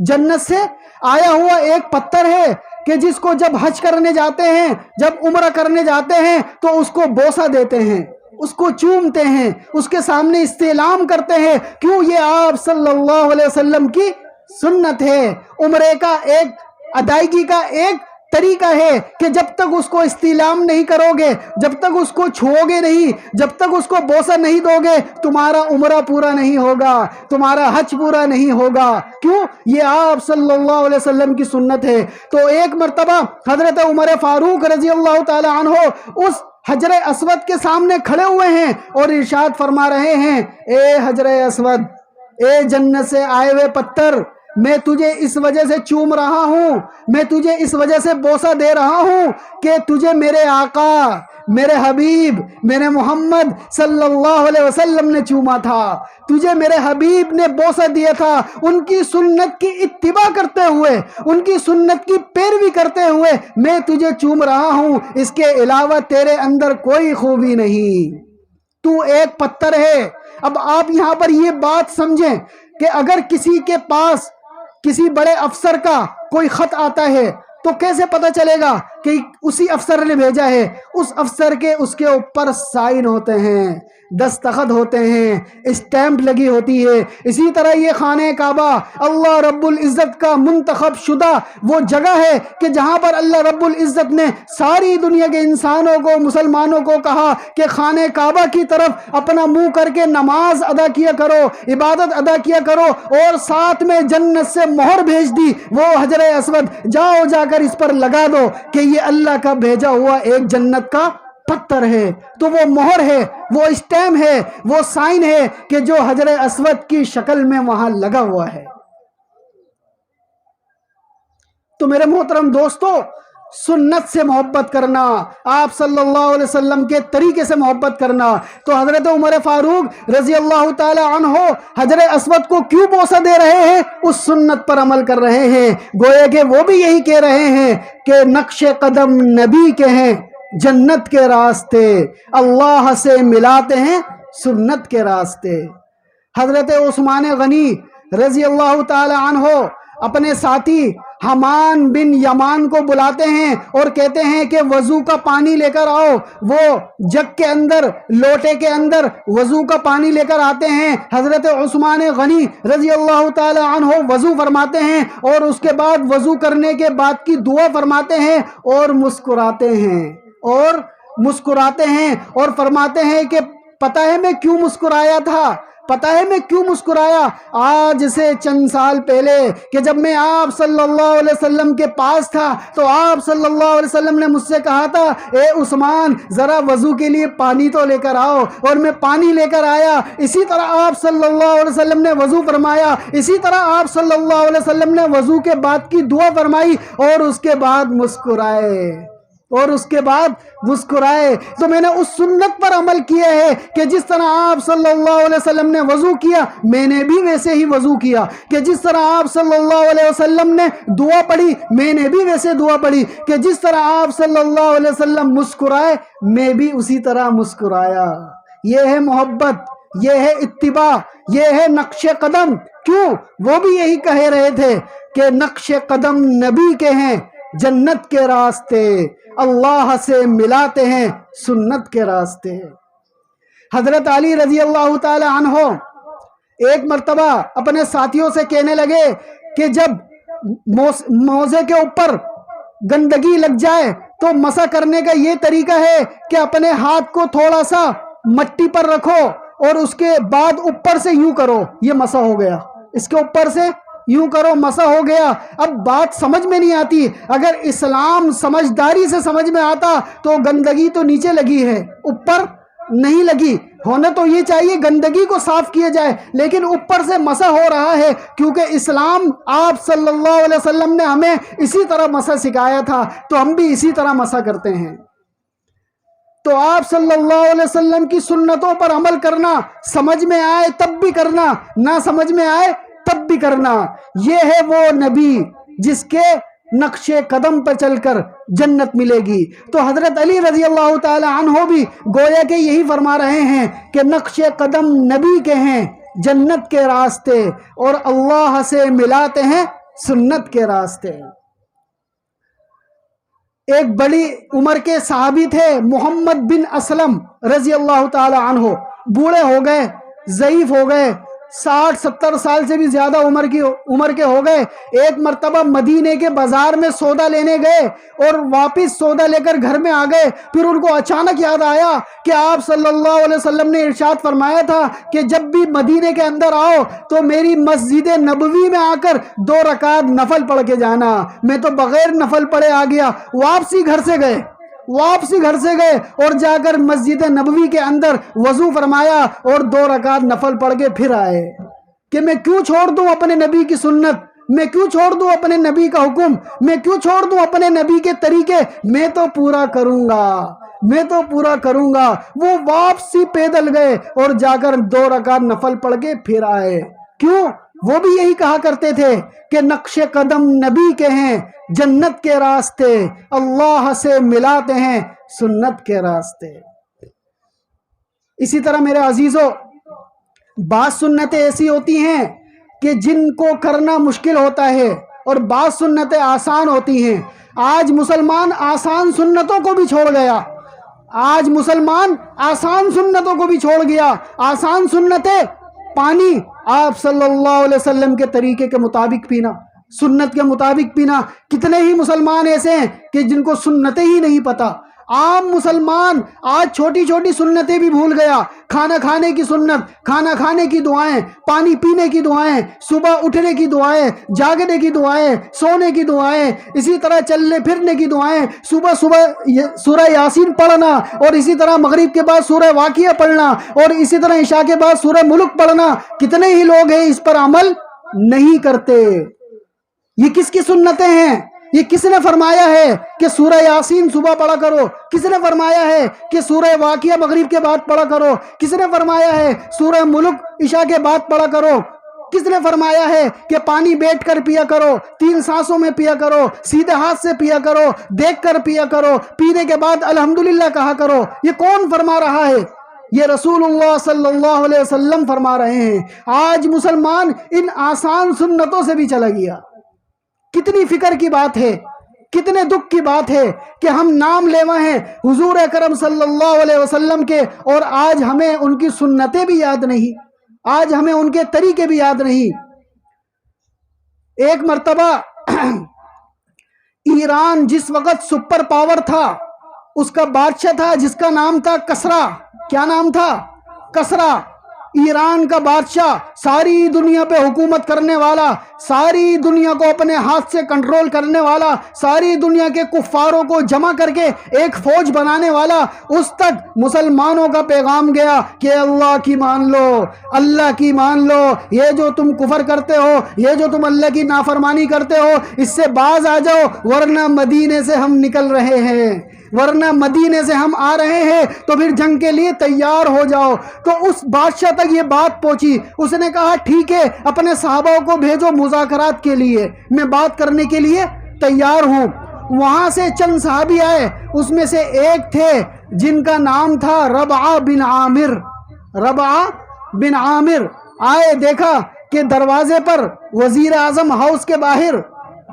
جنت سے آیا ہوا ایک پتھر ہے کہ جس کو جب حج کرنے جاتے ہیں، جب عمرہ کرنے جاتے ہیں تو اس کو بوسہ دیتے ہیں، اس کو چومتے ہیں، اس کے سامنے استعلام کرتے ہیں۔ کیوں؟ یہ آپ صلی اللہ علیہ وسلم کی سنت ہے۔ عمرے کا ایک ادائیگی کا ایک طریقہ ہے کہ جب تک اس کو استعلام نہیں کرو گے، جب تک اس کو چھوؤ گے نہیں، جب تک اس کو بوسہ نہیں دو گے، تمہارا عمرہ پورا نہیں ہوگا، تمہارا حج پورا نہیں ہوگا۔ کیوں؟ یہ آپ صلی اللہ علیہ وسلم کی سنت ہے۔ تو ایک مرتبہ حضرت عمر فاروق رضی اللہ تعالی عنہ اس حجر اسود کے سامنے کھڑے ہوئے ہیں اور ارشاد فرما رہے ہیں، اے حجر اسود، اے جنت سے آئے ہوئے پتھر، میں تجھے اس وجہ سے چوم رہا ہوں، میں تجھے اس وجہ سے بوسہ دے رہا ہوں کہ تجھے میرے آقا، میرے حبیب، میرے محمد صلی اللہ علیہ وسلم نے چوما تھا، تجھے میرے حبیب نے بوسہ دیا تھا۔ ان کی سنت کی اتباع کرتے ہوئے، ان کی سنت کی پیروی کرتے ہوئے میں تجھے چوم رہا ہوں، اس کے علاوہ تیرے اندر کوئی خوبی نہیں، تو ایک پتھر ہے۔ اب آپ یہاں پر یہ بات سمجھیں کہ اگر کسی کے پاس کسی بڑے افسر کا کوئی خط آتا ہے تو کیسے پتہ چلے گا کہ اسی افسر نے بھیجا ہے؟ اس افسر کے اس کے اوپر سائن ہوتے ہیں، دستخط ہوتے ہیں، اسٹیمپ لگی ہوتی ہے۔ اسی طرح یہ خانہ کعبہ اللہ رب العزت کا منتخب شدہ وہ جگہ ہے کہ جہاں پر اللہ رب العزت نے ساری دنیا کے انسانوں کو، مسلمانوں کو کہا کہ خانہ کعبہ کی طرف اپنا منہ کر کے نماز ادا کیا کرو، عبادت ادا کیا کرو، اور ساتھ میں جنت سے مہر بھیج دی، وہ حجر اسود، جاؤ جا کر اس پر لگا دو کہ یہ اللہ کا بھیجا ہوا ایک جنت کا پتھر ہے۔ تو وہ مہر ہے، وہ اسٹیمپ ہے، وہ سائن ہے کہ جو حجر اسود کی شکل میں وہاں لگا ہوا ہے۔ تو میرے محترم دوستو، سنت سے محبت کرنا، آپ صلی اللہ علیہ وسلم کے طریقے سے محبت کرنا، تو حضرت عمر فاروق رضی اللہ تعالی عنہ حجر اسود کو کیوں بوسہ دے رہے ہیں؟ اس سنت پر عمل کر رہے ہیں۔ گویا کہ وہ بھی یہی کہہ رہے ہیں کہ نقش قدم نبی کے ہیں جنت کے راستے، اللہ سے ملاتے ہیں سنت کے راستے۔ حضرت عثمان غنی رضی اللہ تعالی عنہ اپنے ساتھی حمان بن یمان کو بلاتے ہیں اور کہتے ہیں کہ وضو کا پانی لے کر آؤ۔ وہ جگ کے اندر، لوٹے کے اندر وضو کا پانی لے کر آتے ہیں۔ حضرت عثمان غنی رضی اللہ تعالی عنہ وضو فرماتے ہیں اور اس کے بعد وضو کرنے کے بعد کی دعا فرماتے ہیں اور مسکراتے ہیں، اور مسکراتے ہیں اور فرماتے ہیں کہ پتہ ہے میں کیوں مسکرایا تھا؟ پتہ ہے میں کیوں مسکرایا؟ آج سے چند سال پہلے کہ جب میں آپ صلی اللہ علیہ وسلم کے پاس تھا تو آپ صلی اللہ علیہ وسلم نے مجھ سے کہا تھا، اے عثمان ذرا وضو کے لیے پانی تو لے کر آؤ، اور میں پانی لے کر آیا۔ اسی طرح آپ صلی اللہ علیہ وسلم نے وضو فرمایا، اسی طرح آپ صلی اللہ علیہ وسلم نے وضو کے بعد کی دعا فرمائی اور اس کے بعد مسکرائے۔ اور اس کے بعد مسکرائے۔ تو میں نے اس سنت پر عمل کیا ہے کہ جس طرح آپ صلی اللہ علیہ وسلم نے وضو کیا میں نے بھی ویسے ہی وضو کیا، کہ جس طرح آپ صلی اللہ علیہ وسلم نے دعا پڑھی میں نے بھی ویسے دعا پڑھی، کہ جس طرح آپ صلی اللہ علیہ وسلم مسکرائے میں بھی اسی طرح مسکرایا۔ یہ ہے محبت، یہ ہے اتباع، یہ ہے نقش قدم۔ کیوں؟ وہ بھی یہی کہہ رہے تھے کہ نقش قدم نبی کے ہیں، جنت کے راستے اللہ سے ملاتے ہیں سنت کے راستے۔ حضرت علی رضی اللہ تعالی عنہ ایک مرتبہ اپنے ساتھیوں سے کہنے لگے کہ جب موزے کے اوپر گندگی لگ جائے تو مسح کرنے کا یہ طریقہ ہے کہ اپنے ہاتھ کو تھوڑا سا مٹی پر رکھو اور اس کے بعد اوپر سے یوں کرو، یہ مسح ہو گیا، اس کے اوپر سے یوں کرو، مسح ہو گیا۔ اب بات سمجھ میں نہیں آتی، اگر اسلام سمجھداری سے سمجھ میں آتا تو گندگی تو نیچے لگی ہے اوپر نہیں لگی، ہونا تو یہ چاہیے گندگی کو صاف کیا جائے، لیکن اوپر سے مسح ہو رہا ہے کیونکہ اسلام آپ صلی اللہ علیہ وسلم نے ہمیں اسی طرح مسح سکھایا تھا، تو ہم بھی اسی طرح مسح کرتے ہیں۔ تو آپ صلی اللہ علیہ وسلم کی سنتوں پر عمل کرنا، سمجھ میں آئے تب بھی کرنا، نہ سمجھ میں آئے تب بھی کرنا، یہ ہے وہ نبی جس کے نقش قدم پر چل کر جنت ملے گی۔ تو حضرت علی رضی اللہ تعالی عنہ بھی گویا کہ یہی فرما رہے ہیں کہ نقش قدم نبی کے ہیں، جنت کے راستے، اور اللہ سے ملاتے ہیں سنت کے راستے۔ ایک بڑی عمر کے صحابی تھے محمد بن اسلم رضی اللہ تعالی عنہ، بوڑھے ہو گئے، ضعیف ہو گئے، 60-70 سال سے بھی زیادہ عمر کے ہو گئے۔ ایک مرتبہ مدینے کے بازار میں سودا لینے گئے اور واپس سودا لے کر گھر میں آ گئے، پھر ان کو اچانک یاد آیا کہ آپ صلی اللہ علیہ وسلم نے ارشاد فرمایا تھا کہ جب بھی مدینے کے اندر آؤ تو میری مسجد نبوی میں آ کر 2 رکعت نفل پڑھ کے جانا۔ میں تو بغیر نفل پڑھے آ گیا، واپسی گھر سے گئے اور جا کر مسجد نبوی کے اندر وضو فرمایا اور 2 رکعت نفل پڑھ کے پھر آئے، کہ میں کیوں چھوڑ دوں اپنے نبی کی سنت، میں کیوں چھوڑ دوں اپنے نبی کا حکم، میں کیوں چھوڑ دوں اپنے نبی کے طریقے، میں تو پورا کروں گا۔ وہ واپسی پیدل گئے اور جا کر 2 رکعت نفل پڑھ کے پھر آئے۔ کیوں؟ وہ بھی یہی کہا کرتے تھے کہ نقش قدم نبی کے ہیں، جنت کے راستے اللہ سے ملاتے ہیں سنت کے راستے۔ اسی طرح میرے عزیزو، بعض سنتیں ایسی ہوتی ہیں کہ جن کو کرنا مشکل ہوتا ہے اور بعض سنتیں آسان ہوتی ہیں۔ آج مسلمان آسان سنتوں کو بھی چھوڑ گیا، آسان سنتیں پانی آپ صلی اللہ علیہ وسلم کے طریقے کے مطابق پینا، سنت کے مطابق پینا۔ کتنے ہی مسلمان ایسے ہیں کہ جن کو سنتیں ہی نہیں پتہ۔ عام مسلمان آج چھوٹی چھوٹی سنتیں بھی بھول گیا، کھانا کھانے کی سنت، کھانا کھانے کی دعائیں، پانی پینے کی دعائیں، صبح اٹھنے کی دعائیں، جاگنے کی دعائیں، سونے کی دعائیں، اسی طرح چلنے پھرنے کی دعائیں، صبح سورہ یاسین پڑھنا، اور اسی طرح مغرب کے بعد سورہ واقعہ پڑھنا، اور اسی طرح عشاء کے بعد سورہ ملک پڑھنا۔ کتنے ہی لوگ ہیں اس پر عمل نہیں کرتے۔ یہ کس کی سنتیں ہیں؟ یہ کس نے فرمایا ہے کہ سورہ یاسین صبح پڑھا کرو؟ کس نے فرمایا ہے کہ سورہ واقعہ مغرب کے بعد پڑھا کرو؟ کس نے فرمایا ہے سورہ ملک عشاء کے بعد پڑھا کرو؟ کس نے فرمایا ہے کہ پانی بیٹھ کر پیا کرو، 3 سانسوں میں پیا کرو، سیدھے ہاتھ سے پیا کرو، دیکھ کر پیا کرو، پینے کے بعد الحمدللہ کہا کرو؟ یہ کون فرما رہا ہے؟ یہ رسول اللہ صلی اللہ علیہ وسلم فرما رہے ہیں۔ آج مسلمان ان آسان سنتوں سے بھی چلا گیا۔ کتنی فکر کی بات ہے، کتنے دکھ کی بات ہے کہ ہم نام لیوا ہیں حضور اکرم صلی اللہ علیہ وسلم کے، اور آج ہمیں ان کی سنتیں بھی یاد نہیں، آج ہمیں ان کے طریقے بھی یاد نہیں۔ ایک مرتبہ ایران جس وقت سپر پاور تھا، اس کا بادشاہ تھا جس کا نام تھا کسرا۔ کیا نام تھا؟ کسرا۔ ایران کا بادشاہ، ساری دنیا پہ حکومت کرنے والا، ساری دنیا کو اپنے ہاتھ سے کنٹرول کرنے والا، ساری دنیا کے کفاروں کو جمع کر کے ایک فوج بنانے والا، اس تک مسلمانوں کا پیغام گیا کہ اللہ کی مان لو، اللہ کی مان لو، یہ جو تم کفر کرتے ہو، یہ جو تم اللہ کی نافرمانی کرتے ہو، اس سے باز آ جاؤ، ورنہ مدینے سے ہم نکل رہے ہیں، ورنہ مدینے سے ہم آ رہے ہیں، تو پھر جنگ کے لیے تیار ہو جاؤ۔ تو اس بادشاہ تک یہ بات پہنچی، اس نے کہا ٹھیک ہے، اپنے صحابہ کو بھیجو مذاکرات کے لیے، میں بات کرنے کے لیے تیار ہوں۔ وہاں سے چند صحابی آئے، اس میں سے ایک تھے جن کا نام تھا ربعہ بن عامر۔ ربعہ بن عامر آئے، دیکھا کہ دروازے پر وزیر اعظم ہاؤس کے باہر،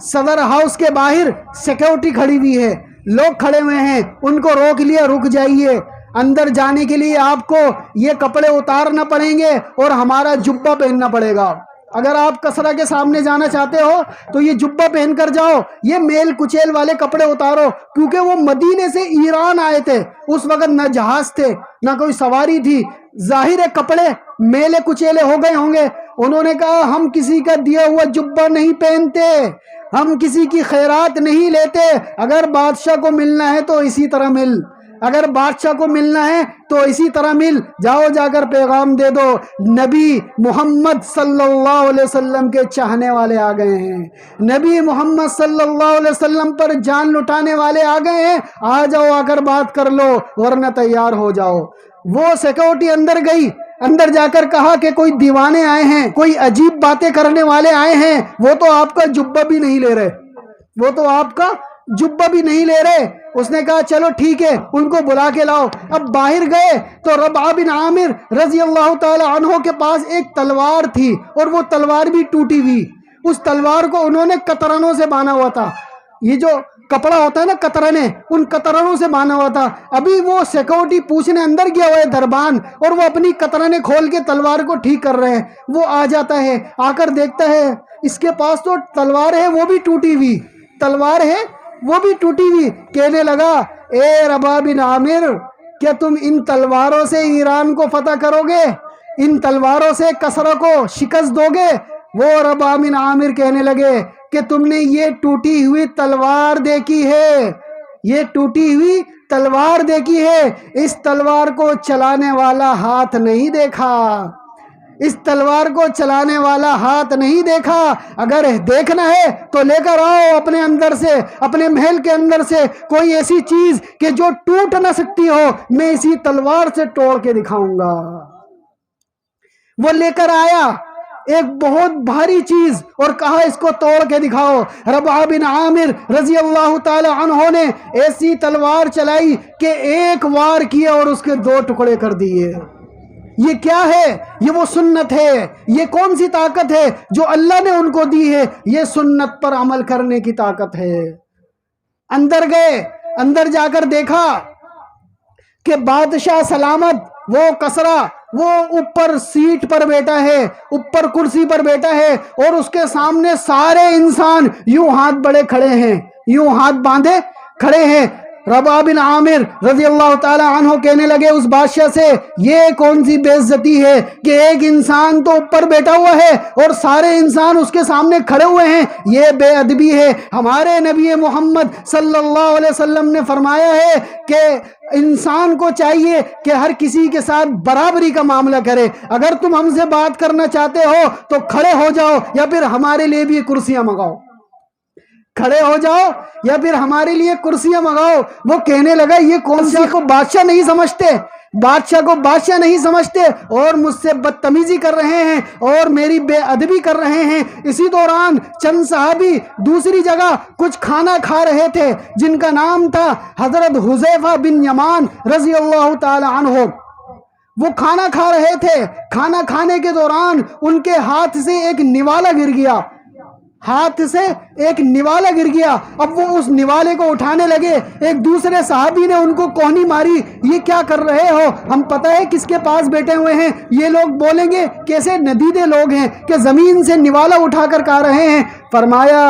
صدر ہاؤس کے باہر سیکیورٹی کھڑی ہوئی ہے، لوگ کھڑے ہوئے ہیں، ان کو روک لیا، رک جائیے، اندر جانے کے لیے آپ کو یہ کپڑے اتارنا پڑیں گے اور ہمارا جبہ پہننا پڑے گا۔ اگر آپ کسرا کے سامنے جانا چاہتے ہو تو یہ جبہ پہن کر جاؤ، یہ میل کچیل والے کپڑے اتارو، کیونکہ وہ مدینے سے ایران آئے تھے، اس وقت نہ جہاز تھے نہ کوئی سواری تھی، ظاہر ہے کپڑے میلے کچیلے ہو گئے ہوں گے۔ انہوں نے کہا ہم کسی کا دیا ہوا جبہ نہیں پہنتے، ہم کسی کی خیرات نہیں لیتے، اگر بادشاہ کو ملنا ہے تو اسی طرح مل، اگر بادشاہ کو ملنا ہے تو اسی طرح مل، جاؤ جا کر پیغام دے دو، نبی محمد صلی اللہ علیہ وسلم کے چاہنے والے آ گئے ہیں، نبی محمد صلی اللہ علیہ وسلم پر جان لٹانے والے آ گئے ہیں، آ جاؤ، آ کر بات کر لو، ورنہ تیار ہو جاؤ۔ وہ سیکورٹی اندر گئی، اندر جا کر کہا کہ کوئی دیوانے آئے ہیں، کوئی عجیب باتیں کرنے والے آئے ہیں، وہ تو آپ کا جبہ بھی نہیں لے رہے، وہ تو آپ کا جبہ بھی نہیں لے رہے۔ اس نے کہا چلو ٹھیک ہے، ان کو بلا کے لاؤ۔ اب باہر گئے تو ربعہ بن عامر رضی اللہ تعالی عنہ کے پاس ایک تلوار تھی، اور وہ تلوار بھی ٹوٹی ہوئی، اس تلوار کو انہوں نے کترنوں سے باندھا ہوا تھا، یہ جو کپڑا ہوتا ہے نا کترنے، ان کترنوں سے باندھا ہوا تھا۔ ابھی وہ سیکورٹی پوچھنے اندر گیا ہوا ہے دربان، اور وہ اپنی کترنے کھول کے تلوار کو ٹھیک کر رہے ہیں۔ وہ آ جاتا ہے، آ کر دیکھتا ہے اس کے پاس تو تلوار ہے وہ بھی ٹوٹی ہوئی، تلوار ہے وہ بھی ٹوٹی ہوئی۔ کہنے لگا اے ربعہ بن عامر، کیا تم ان تلواروں سے ایران کو فتح کرو گے؟ ان تلواروں سے کسرا کو شکست دو گے؟ وہ ربعہ بن عامر کہنے لگے کہ تم نے یہ ٹوٹی ہوئی تلوار دیکھی ہے، یہ ٹوٹی ہوئی تلوار دیکھی ہے، اس تلوار کو چلانے والا ہاتھ نہیں دیکھا، اس تلوار کو چلانے والا ہاتھ نہیں دیکھا۔ اگر دیکھنا ہے تو لے کر آؤ اپنے اندر سے، اپنے محل کے اندر سے کوئی ایسی چیز کہ جو ٹوٹ نہ سکتی ہو، میں اسی تلوار سے توڑ کے دکھاؤں گا۔ وہ لے کر آیا ایک بہت بھاری چیز اور کہا اس کو توڑ کے دکھاؤ۔ ربعہ بن عامر رضی اللہ تعالی عنہ نے ایسی تلوار چلائی کہ ایک وار کیا اور اس کے 2 ٹکڑے کر دیے۔ یہ کیا ہے؟ یہ وہ سنت ہے، یہ کون سی طاقت ہے جو اللہ نے ان کو دی ہے؟ یہ سنت پر عمل کرنے کی طاقت ہے۔ اندر گئے، اندر جا کر دیکھا کہ بادشاہ سلامت، وہ کسرا، وہ اوپر سیٹ پر بیٹھا ہے، اوپر کرسی پر بیٹھا ہے، اور اس کے سامنے سارے انسان یوں ہاتھ بڑے کھڑے ہیں، یوں ہاتھ باندھے کھڑے ہیں۔ ربعہ بن عامر رضی اللہ تعالی عنہ کہنے لگے اس بادشاہ سے، یہ کون سی بے عزتی ہے کہ ایک انسان تو اوپر بیٹھا ہوا ہے اور سارے انسان اس کے سامنے کھڑے ہوئے ہیں، یہ بے ادبی ہے۔ ہمارے نبی محمد صلی اللہ علیہ وسلم نے فرمایا ہے کہ انسان کو چاہیے کہ ہر کسی کے ساتھ برابری کا معاملہ کرے۔ اگر تم ہم سے بات کرنا چاہتے ہو تو کھڑے ہو جاؤ، یا پھر ہمارے لیے بھی کرسیاں منگاؤ، کھڑے ہو جاؤ یا پھر ہمارے لیے کرسیاں منگاؤ۔ وہ کہنے لگا یہ کون سی کو بادشاہ نہیں سمجھتے، بادشاہ کو بادشاہ نہیں سمجھتے، اور مجھ سے بدتمیزی کر رہے ہیں اور میری بے ادبی کر رہے ہیں۔ اسی دوران چند صحابی دوسری جگہ کچھ کھانا کھا رہے تھے جن کا نام تھا حضرت حذیفہ بن یمان رضی اللہ تعالی عنہ۔ وہ کھانا کھا رہے تھے، کھانا کھانے کے دوران ان کے ہاتھ سے ایک نوالا گر گیا، ہاتھ سے ایک نوالا گر گیا۔ اب وہ اس نوالے کو اٹھانے لگے، ایک دوسرے صحابی نے ان کو کوہنی ماری، یہ کیا کر رہے ہو؟ ہم پتہ ہے کس کے پاس بیٹھے ہوئے ہیں، یہ لوگ بولیں گے کیسے ندیدے لوگ ہیں کہ زمین سے نوالا اٹھا کر کھا رہے ہیں۔ فرمایا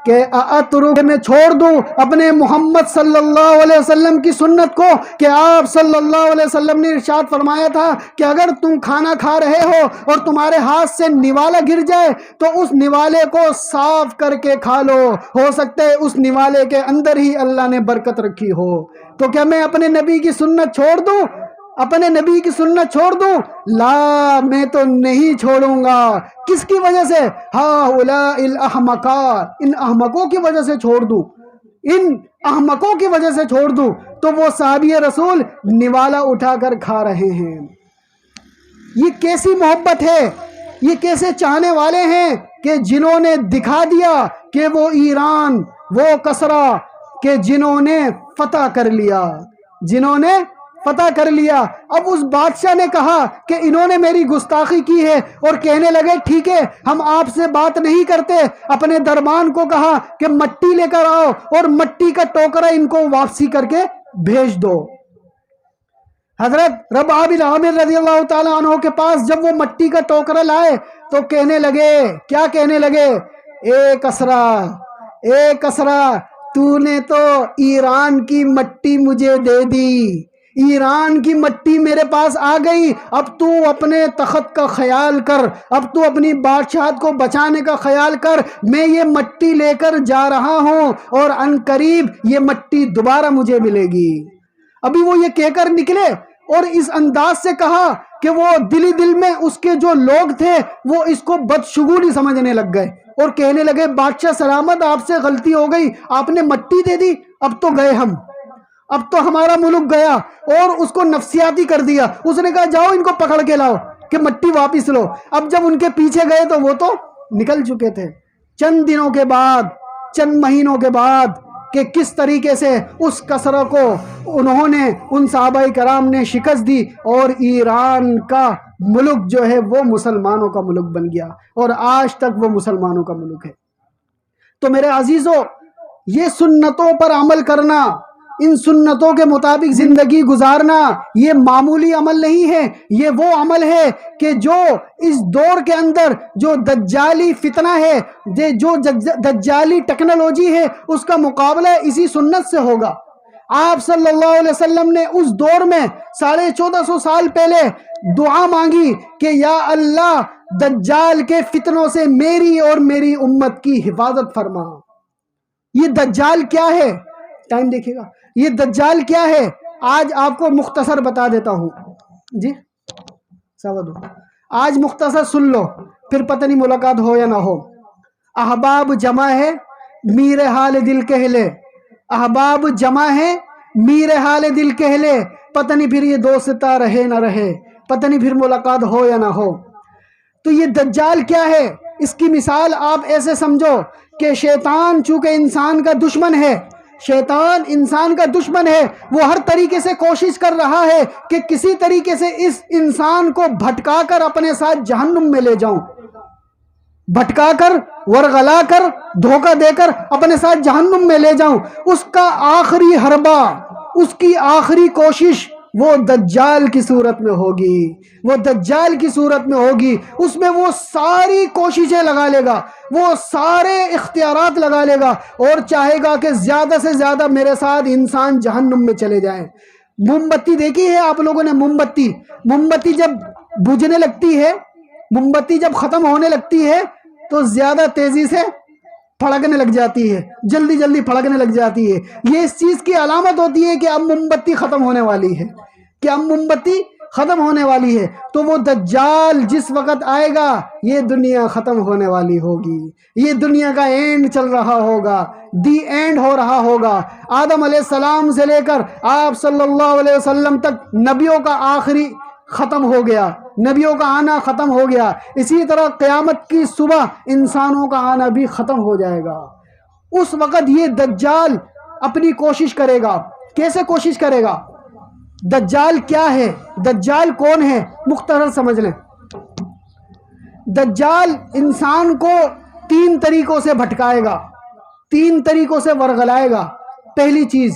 کہ اترک میں چھوڑ دوں اپنے محمد صلی اللہ علیہ وسلم کی سنت کو، کہ آپ صلی اللہ علیہ وسلم نے ارشاد فرمایا تھا کہ اگر تم کھانا کھا رہے ہو اور تمہارے ہاتھ سے نوالا گر جائے تو اس نوالے کو صاف کر کے کھا لو، ہو سکتا ہے اس نوالے کے اندر ہی اللہ نے برکت رکھی ہو۔ تو کیا میں اپنے نبی کی سنت چھوڑ دوں؟ اپنے نبی کی سنت چھوڑ دوں؟ لا، میں تو نہیں چھوڑوں گا۔ کس کی وجہ سے؟ ہؤلاء الاحمقات، ان احمقوں کی وجہ سے چھوڑ دوں، ان احمقوں کی وجہ سے چھوڑ دوں؟ تو وہ صحابی رسول نوالا اٹھا کر کھا رہے ہیں۔ یہ کیسی محبت ہے، یہ کیسے چاہنے والے ہیں کہ جنہوں نے دکھا دیا کہ وہ ایران، وہ کسرا، کہ جنہوں نے فتح کر لیا، جنہوں نے فتح کر لیا۔ اب اس بادشاہ نے کہا کہ انہوں نے میری گستاخی کی ہے، اور کہنے لگے ٹھیک ہے ہم آپ سے بات نہیں کرتے۔ اپنے دربان کو کہا کہ مٹی لے کر آؤ اور مٹی کا ٹوکرا ان کو واپسی کر کے بھیج دو۔ حضرت ربعہ بن عامر رضی اللہ تعالیٰ عنہ کے پاس جب وہ مٹی کا ٹوکرا لائے تو کہنے لگے، کیا کہنے لگے؟ اے کسرا، اے کسرا، تو نے تو ایران کی مٹی مجھے دے دی، ایران کی مٹی میرے پاس آ گئی، اب تو اپنے تخت کا خیال کر، اب تو اپنی بادشاہت کو بچانے کا خیال کر۔ میں یہ مٹی لے کر جا رہا ہوں اور ان قریب یہ مٹی دوبارہ مجھے ملے گی۔ ابھی وہ یہ کہہ کر نکلے اور اس انداز سے کہا کہ وہ دلی دل میں اس کے جو لوگ تھے وہ اس کو بدشگونی سمجھنے لگ گئے اور کہنے لگے بادشاہ سلامت، آپ سے غلطی ہو گئی، آپ نے مٹی دے دی، اب تو گئے ہم، اب تو ہمارا ملک گیا۔ اور اس کو نفسیاتی کر دیا۔ اس نے کہا جاؤ ان کو پکڑ کے لاؤ کہ مٹی واپس لو۔ اب جب ان کے پیچھے گئے تو وہ تو نکل چکے تھے۔ چند دنوں کے بعد، چند مہینوں کے بعد، کہ کس طریقے سے اس کسرا کو انہوں نے، ان صحابہ کرام نے شکست دی اور ایران کا ملک جو ہے وہ مسلمانوں کا ملک بن گیا، اور آج تک وہ مسلمانوں کا ملک ہے۔ تو میرے عزیزوں، یہ سنتوں پر عمل کرنا، ان سنتوں کے مطابق زندگی گزارنا، یہ معمولی عمل نہیں ہے، یہ وہ عمل ہے کہ جو اس دور کے اندر جو دجالی فتنہ ہے، جو دجالی ٹیکنالوجی ہے، اس کا مقابلہ اسی سنت سے ہوگا۔ آپ صلی اللہ علیہ وسلم نے اس دور میں 1450 سال پہلے دعا مانگی کہ یا اللہ دجال کے فتنوں سے میری اور میری امت کی حفاظت فرما۔ یہ دجال کیا ہے؟ ٹائم دیکھیے گا، یہ دجال کیا ہے؟ آج آپ کو مختصر بتا دیتا ہوں جی، آج مختصر سن لو، پھر پتہ نہیں ملاقات ہو یا نہ ہو۔ احباب جمع ہے، میر حال دل کہہ لے، احباب جمع ہے، میر حال دل کہہ لے، پتہ نہیں پھر یہ دوستہ رہے نہ رہے، پتہ نہیں پھر ملاقات ہو یا نہ ہو۔ تو یہ دجال کیا ہے؟ اس کی مثال آپ ایسے سمجھو کہ شیطان چونکہ انسان کا دشمن ہے، شیطان انسان کا دشمن ہے، وہ ہر طریقے سے کوشش کر رہا ہے کہ کسی طریقے سے اس انسان کو بھٹکا کر اپنے ساتھ جہنم میں لے جاؤں، بھٹکا کر، ورغلا کر، دھوکہ دے کر اپنے ساتھ جہنم میں لے جاؤں۔ اس کا آخری حربہ، اس کی آخری کوشش وہ دجال کی صورت میں ہوگی، وہ دجال کی صورت میں ہوگی۔ اس میں وہ ساری کوششیں لگا لے گا، وہ سارے اختیارات لگا لے گا اور چاہے گا کہ زیادہ سے زیادہ میرے ساتھ انسان جہنم میں چلے جائیں۔ موم بتی دیکھی ہے آپ لوگوں نے؟ موم بتی جب بجھنے لگتی ہے، موم بتی جب ختم ہونے لگتی ہے تو زیادہ تیزی سے پھڑکنے لگ جاتی ہے، جلدی جلدی پھڑکنے لگ جاتی ہے۔ یہ اس چیز کی علامت ہوتی ہے کہ اب موم بتی ختم ہونے والی ہے، کہ اب موم بتی ختم ہونے والی ہے۔ تو وہ دجال جس وقت آئے گا یہ دنیا ختم ہونے والی ہوگی، یہ دنیا کا اینڈ چل رہا ہوگا، دی اینڈ ہو رہا ہوگا۔ آدم علیہ السلام سے لے کر آپ صلی اللہ علیہ وسلم تک نبیوں کا آخری ختم ہو گیا، نبیوں کا آنا ختم ہو گیا۔ اسی طرح قیامت کی صبح انسانوں کا آنا بھی ختم ہو جائے گا۔ اس وقت یہ دجال اپنی کوشش کرے گا۔ کیسے کوشش کرے گا؟ دجال کیا ہے؟ دجال کون ہے؟ مختصر سمجھ لیں۔ دجال انسان کو 3 طریقوں سے بھٹکائے گا، 3 طریقوں سے ورغلائے گا۔ پہلی چیز،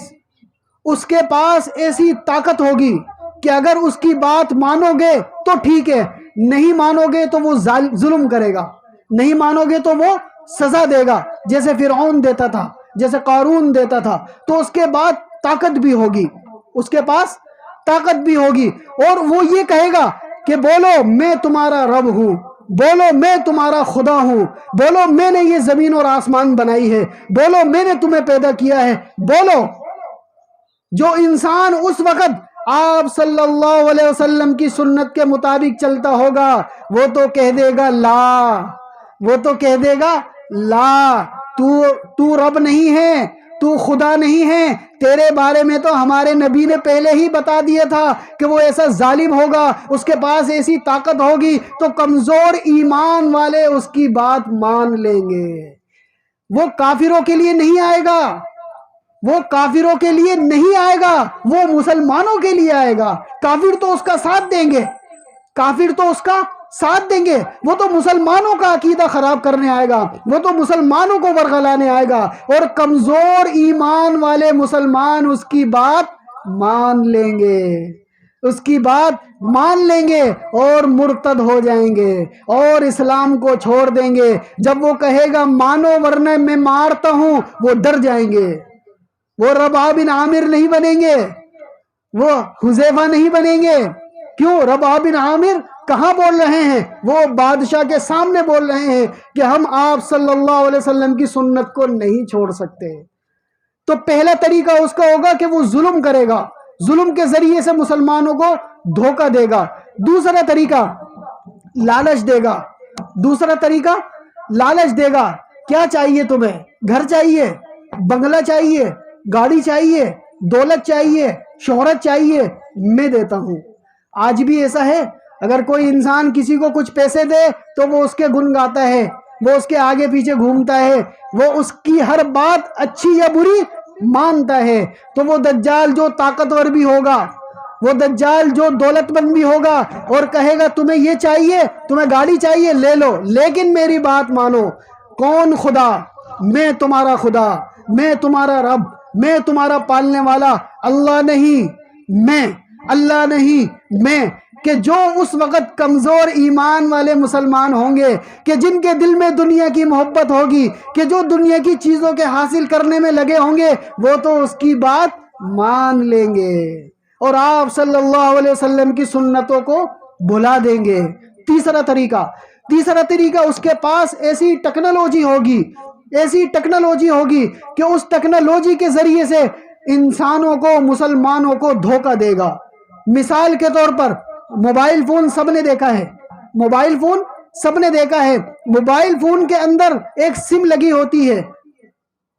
اس کے پاس ایسی طاقت ہوگی کہ اگر اس کی بات مانو گے تو ٹھیک ہے، نہیں مانو گے تو وہ ظلم کرے گا، نہیں مانو گے تو وہ سزا دے گا، جیسے فرعون دیتا تھا، جیسے قارون دیتا تھا، تو اس کے بعد طاقت بھی ہوگی، اس کے پاس طاقت بھی ہوگی، اور وہ یہ کہے گا کہ بولو میں تمہارا رب ہوں، بولو میں تمہارا خدا ہوں، بولو میں نے یہ زمین اور آسمان بنائی ہے، بولو میں نے تمہیں پیدا کیا ہے، بولو۔ جو انسان اس وقت آپ صلی اللہ علیہ وسلم کی سنت کے مطابق چلتا ہوگا وہ تو کہہ دے گا لا، وہ تو کہہ دے گا لا، تو رب نہیں ہے، تو خدا نہیں ہے، تیرے بارے میں تو ہمارے نبی نے پہلے ہی بتا دیا تھا کہ وہ ایسا ظالم ہوگا، اس کے پاس ایسی طاقت ہوگی تو کمزور ایمان والے اس کی بات مان لیں گے۔ وہ کافروں کے لیے نہیں آئے گا، وہ کافروں کے لیے نہیں آئے گا، وہ مسلمانوں کے لیے آئے گا۔ کافر تو اس کا ساتھ دیں گے، کافر تو اس کا ساتھ دیں گے، وہ تو مسلمانوں کا عقیدہ خراب کرنے آئے گا، وہ تو مسلمانوں کو ورغلانے آئے گا، اور کمزور ایمان والے مسلمان اس کی بات مان لیں گے، اس کی بات مان لیں گے اور مرتد ہو جائیں گے اور اسلام کو چھوڑ دیں گے۔ جب وہ کہے گا مانو ورنہ میں مارتا ہوں، وہ ڈر جائیں گے، وہ ربیعہ بن عامر نہیں بنیں گے، وہ حذیفہ نہیں بنیں گے۔ کیوں؟ ربیعہ بن عامر کہاں بول رہے ہیں؟ وہ بادشاہ کے سامنے بول رہے ہیں کہ ہم آپ صلی اللہ علیہ وسلم کی سنت کو نہیں چھوڑ سکتے۔ تو پہلا طریقہ اس کا ہوگا کہ وہ ظلم کرے گا، ظلم کے ذریعے سے مسلمانوں کو دھوکہ دے گا۔ دوسرا طریقہ لالچ دے گا، دوسرا طریقہ لالچ دے گا۔ کیا چاہیے تمہیں؟ گھر چاہیے، بنگلہ چاہیے، گاڑی چاہیے، دولت چاہیے، شہرت چاہیے، میں دیتا ہوں۔ آج بھی ایسا ہے، اگر کوئی انسان کسی کو کچھ پیسے دے تو وہ اس کے گن گاتا ہے، وہ اس کے آگے پیچھے گھومتا ہے، وہ اس کی ہر بات اچھی یا بری مانتا ہے۔ تو وہ دجال جو طاقتور بھی ہوگا، وہ دجال جو دولت مند بھی ہوگا اور کہے گا تمہیں یہ چاہیے، تمہیں گاڑی چاہیے، لے لو، لیکن میری بات مانو۔ کون خدا؟ میں تمہارا خدا، میں تمہارا رب، میں تمہارا پالنے والا، اللہ نہیں میں، اللہ نہیں میں۔ کہ جو اس وقت کمزور ایمان والے مسلمان ہوں گے، کہ جن کے دل میں دنیا کی محبت ہوگی، کہ جو دنیا کی چیزوں کے حاصل کرنے میں لگے ہوں گے، وہ تو اس کی بات مان لیں گے اور آپ صلی اللہ علیہ وسلم کی سنتوں کو بھلا دیں گے۔ تیسرا طریقہ اس کے پاس ایسی ٹیکنالوجی ہوگی، ایسی ٹیکنالوجی ہوگی کہ اس ٹیکنالوجی کے ذریعے سے انسانوں کو، مسلمانوں کو دھوکہ دے گا۔ مثال کے طور پر موبائل فون سب نے دیکھا ہے، موبائل فون سب نے دیکھا ہے۔ موبائل فون کے اندر ایک سم لگی ہوتی ہے،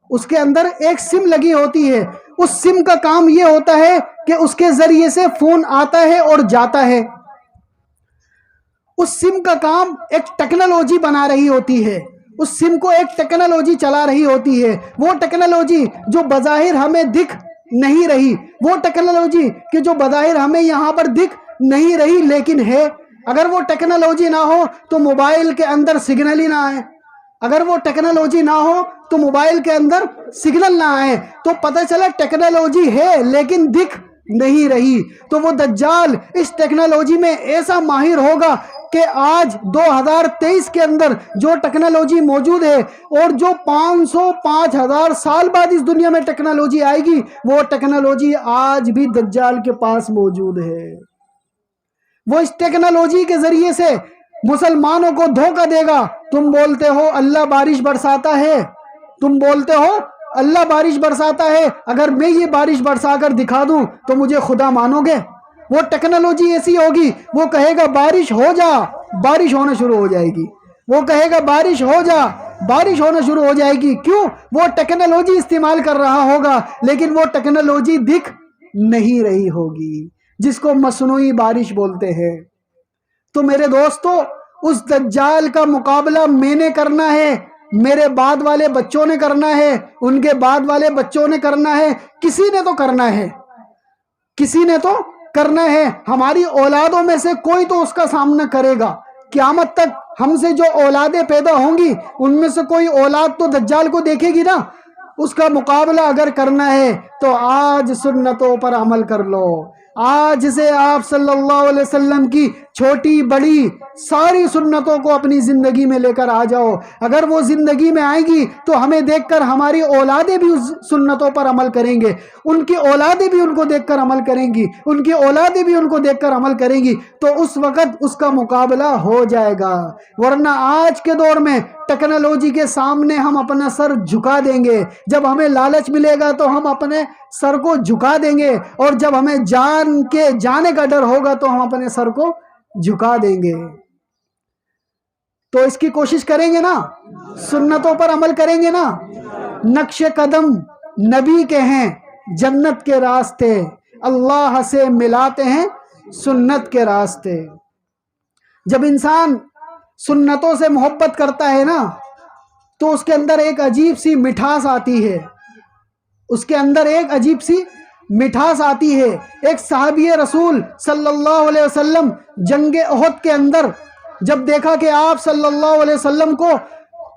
اس کے اندر ایک سم لگی ہوتی ہے۔ اس سم کا کام یہ ہوتا ہے کہ اس کے ذریعے سے فون آتا ہے اور جاتا ہے۔ اس سم کا کام ایک ٹیکنالوجی بنا رہی ہوتی ہے، اس سم کو ایک ٹیکنالوجی چلا رہی ہوتی ہے۔ وہ ٹیکنالوجی جو بظاہر ہمیں دکھ نہیں رہی، وہ ٹیکنالوجی کہ جو بظاہر ہمیں یہاں پر دکھ نہیں رہی لیکن ہے۔ اگر وہ ٹیکنالوجی نہ ہو تو موبائل کے اندر سگنل ہی نہ آئے، اگر وہ ٹیکنالوجی نہ ہو تو موبائل کے اندر سگنل نہ آئے، تو پتہ چلا ٹیکنالوجی ہے لیکن دکھ نہیں رہی۔ تو وہ دجال اس ٹیکنالوجی میں ایسا ماہر ہوگا کہ آج 2023 کے اندر جو ٹیکنالوجی موجود ہے اور جو 500-5000 سال بعد اس دنیا میں ٹیکنالوجی آئے گی، وہ ٹیکنالوجی آج بھی دجال کے پاس موجود ہے۔ وہ اس ٹیکنالوجی کے ذریعے سے مسلمانوں کو دھوکہ دے گا۔ تم بولتے ہو اللہ بارش برساتا ہے، تم بولتے ہو اللہ بارش برساتا ہے، اگر میں یہ بارش برسا کر دکھا دوں تو مجھے خدا مانو گے؟ وہ ٹیکنالوجی ایسی ہوگی، وہ کہے گا بارش ہو جا، بارش ہونا شروع ہو جائے گی، وہ کہے گا بارش ہو جا، بارش ہونا شروع ہو جائے گی۔ کیوں؟ وہ ٹیکنالوجی استعمال کر رہا ہوگا لیکن وہ ٹیکنالوجی دکھ نہیں رہی ہوگی، جس کو مصنوعی بارش بولتے ہیں۔ تو میرے دوستو، اس دجال کا مقابلہ میں نے کرنا ہے، میرے بعد والے بچوں نے کرنا ہے، ان کے بعد والے بچوں نے کرنا ہے، کسی نے تو کرنا ہے، کسی نے تو کرنا ہے۔ ہماری اولادوں میں سے کوئی تو اس کا سامنا کرے گا۔ قیامت تک ہم سے جو اولادیں پیدا ہوں گی ان میں سے کوئی اولاد تو دجال کو دیکھے گی نا۔ اس کا مقابلہ اگر کرنا ہے تو آج سنتوں پر عمل کر لو، آج سے آپ صلی اللہ علیہ وسلم کی چھوٹی بڑی ساری سنتوں کو اپنی زندگی میں لے کر آ جاؤ. اگر وہ زندگی میں آئے گی تو ہمیں دیکھ کر ہماری اولادیں بھی اس سنتوں پر عمل کریں گے, ان کی اولادیں بھی ان کو دیکھ کر عمل کریں گی, ان کی اولادیں بھی ان کو دیکھ کر عمل کریں گی, تو اس وقت اس کا مقابلہ ہو جائے گا. ورنہ آج کے دور میں ٹیکنالوجی کے سامنے ہم اپنا سر جھکا دیں گے. جب ہمیں لالچ ملے گا تو ہم اپنے سر کو جھکا دیں گے, اور جب ہمیں جانے کا ڈر ہوگا تو ہم اپنے سر کو جھکا دیں گے. تو اس کی کوشش کریں گے نا, سنتوں پر عمل کریں گے نا. نقش قدم نبی کے ہیں جنت کے راستے, اللہ سے ملاتے ہیں سنت کے راستے. جب انسان سنتوں سے محبت کرتا ہے نا تو اس کے اندر ایک عجیب سی مٹھاس آتی ہے, اس کے اندر ایک عجیب سی مٹھاس آتی ہے. ایک صحابی رسول صلی اللہ علیہ وسلم جنگ احد کے اندر جب دیکھا کہ آپ صلی اللہ علیہ وسلم کو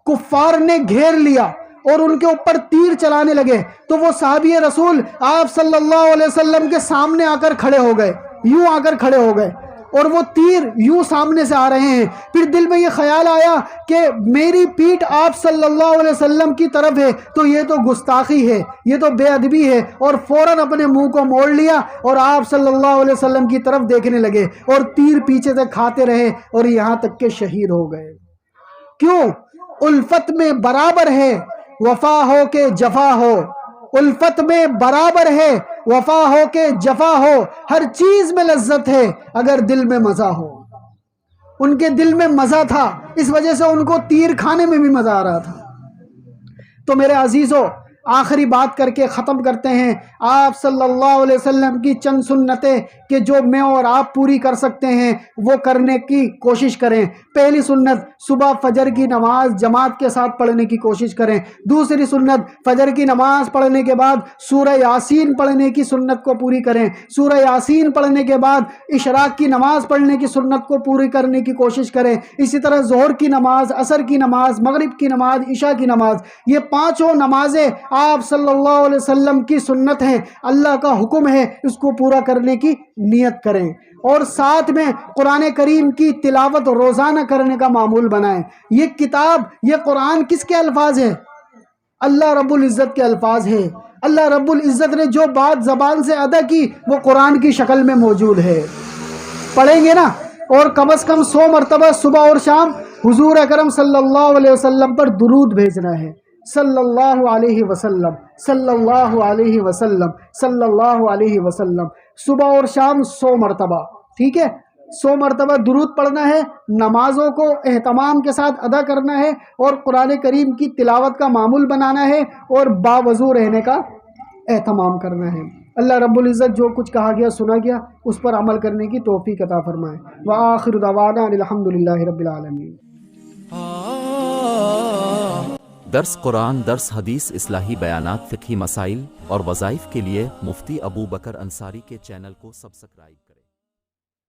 کفار نے گھیر لیا اور ان کے اوپر تیر چلانے لگے, تو وہ صحابی رسول آپ صلی اللہ علیہ وسلم کے سامنے آ کر کھڑے ہو گئے, یوں آ کر کھڑے ہو گئے, اور وہ تیر یوں سامنے سے آ رہے ہیں. پھر دل میں یہ خیال آیا کہ میری پیٹھ آپ صلی اللہ علیہ وسلم کی طرف ہے تو یہ تو گستاخی ہے, یہ تو بے ادبی ہے, اور فوراً اپنے منہ کو موڑ لیا اور آپ صلی اللہ علیہ وسلم کی طرف دیکھنے لگے, اور تیر پیچھے سے کھاتے رہے اور یہاں تک کہ شہید ہو گئے. کیوں؟ الفت میں برابر ہے وفا ہو کہ جفا ہو, الفت میں برابر ہے وفا ہو کہ جفا ہو, ہر چیز میں لذت ہے اگر دل میں مزہ ہو. ان کے دل میں مزہ تھا, اس وجہ سے ان کو تیر کھانے میں بھی مزہ آ رہا تھا. تو میرے عزیزو, آخری بات کر کے ختم کرتے ہیں. آپ صلی اللہ علیہ وسلم کی چند سنتیں کہ جو میں اور آپ پوری کر سکتے ہیں وہ کرنے کی کوشش کریں. پہلی سنت, صبح فجر کی نماز جماعت کے ساتھ پڑھنے کی کوشش کریں. دوسری سنت, فجر کی نماز پڑھنے کے بعد سورہ یاسین پڑھنے کی سنت کو پوری کریں. سورہ یاسین پڑھنے کے بعد اشراق کی نماز پڑھنے کی سنت کو پوری کرنے کی کوشش کریں. اسی طرح ظہر کی نماز, عصر کی نماز, مغرب کی نماز, عشاء کی نماز, یہ پانچوں نمازیں آپ صلی اللہ علیہ وسلم کی سنت ہیں, اللہ کا حکم ہے, اس کو پورا کرنے کی نیت کریں. اور ساتھ میں قرآن کریم کی تلاوت روزانہ کرنے کا معمول بنائیں. یہ کتاب, یہ قرآن کس کے الفاظ ہیں؟ اللہ رب العزت کے الفاظ ہیں. اللہ رب العزت نے جو بات زبان سے ادا کی وہ قرآن کی شکل میں موجود ہے. پڑھیں گے نا, اور کم از کم 100 مرتبہ صبح اور شام حضور اکرم صلی اللہ علیہ وسلم پر درود بھیجنا ہے. صلی اللہ علیہ وسلم, صلی اللہ علیہ وسلم, صلی اللہ علیہ وسلم, صبح اور شام 100 مرتبہ. ٹھیک ہے, 100 مرتبہ درود پڑھنا ہے, نمازوں کو اہتمام کے ساتھ ادا کرنا ہے, اور قرآن کریم کی تلاوت کا معمول بنانا ہے, اور باوضو رہنے کا اہتمام کرنا ہے. اللہ رب العزت جو کچھ کہا گیا سنا گیا اس پر عمل کرنے کی توفیق عطا فرمائے. وآخر دعوانا الحمدللہ رب العالمین. درس قرآن، درس حدیث، اصلاحی بیانات، فقہی مسائل اور وظائف کے لیے مفتی ابو بکر انصاری کے چینل کو سبسکرائب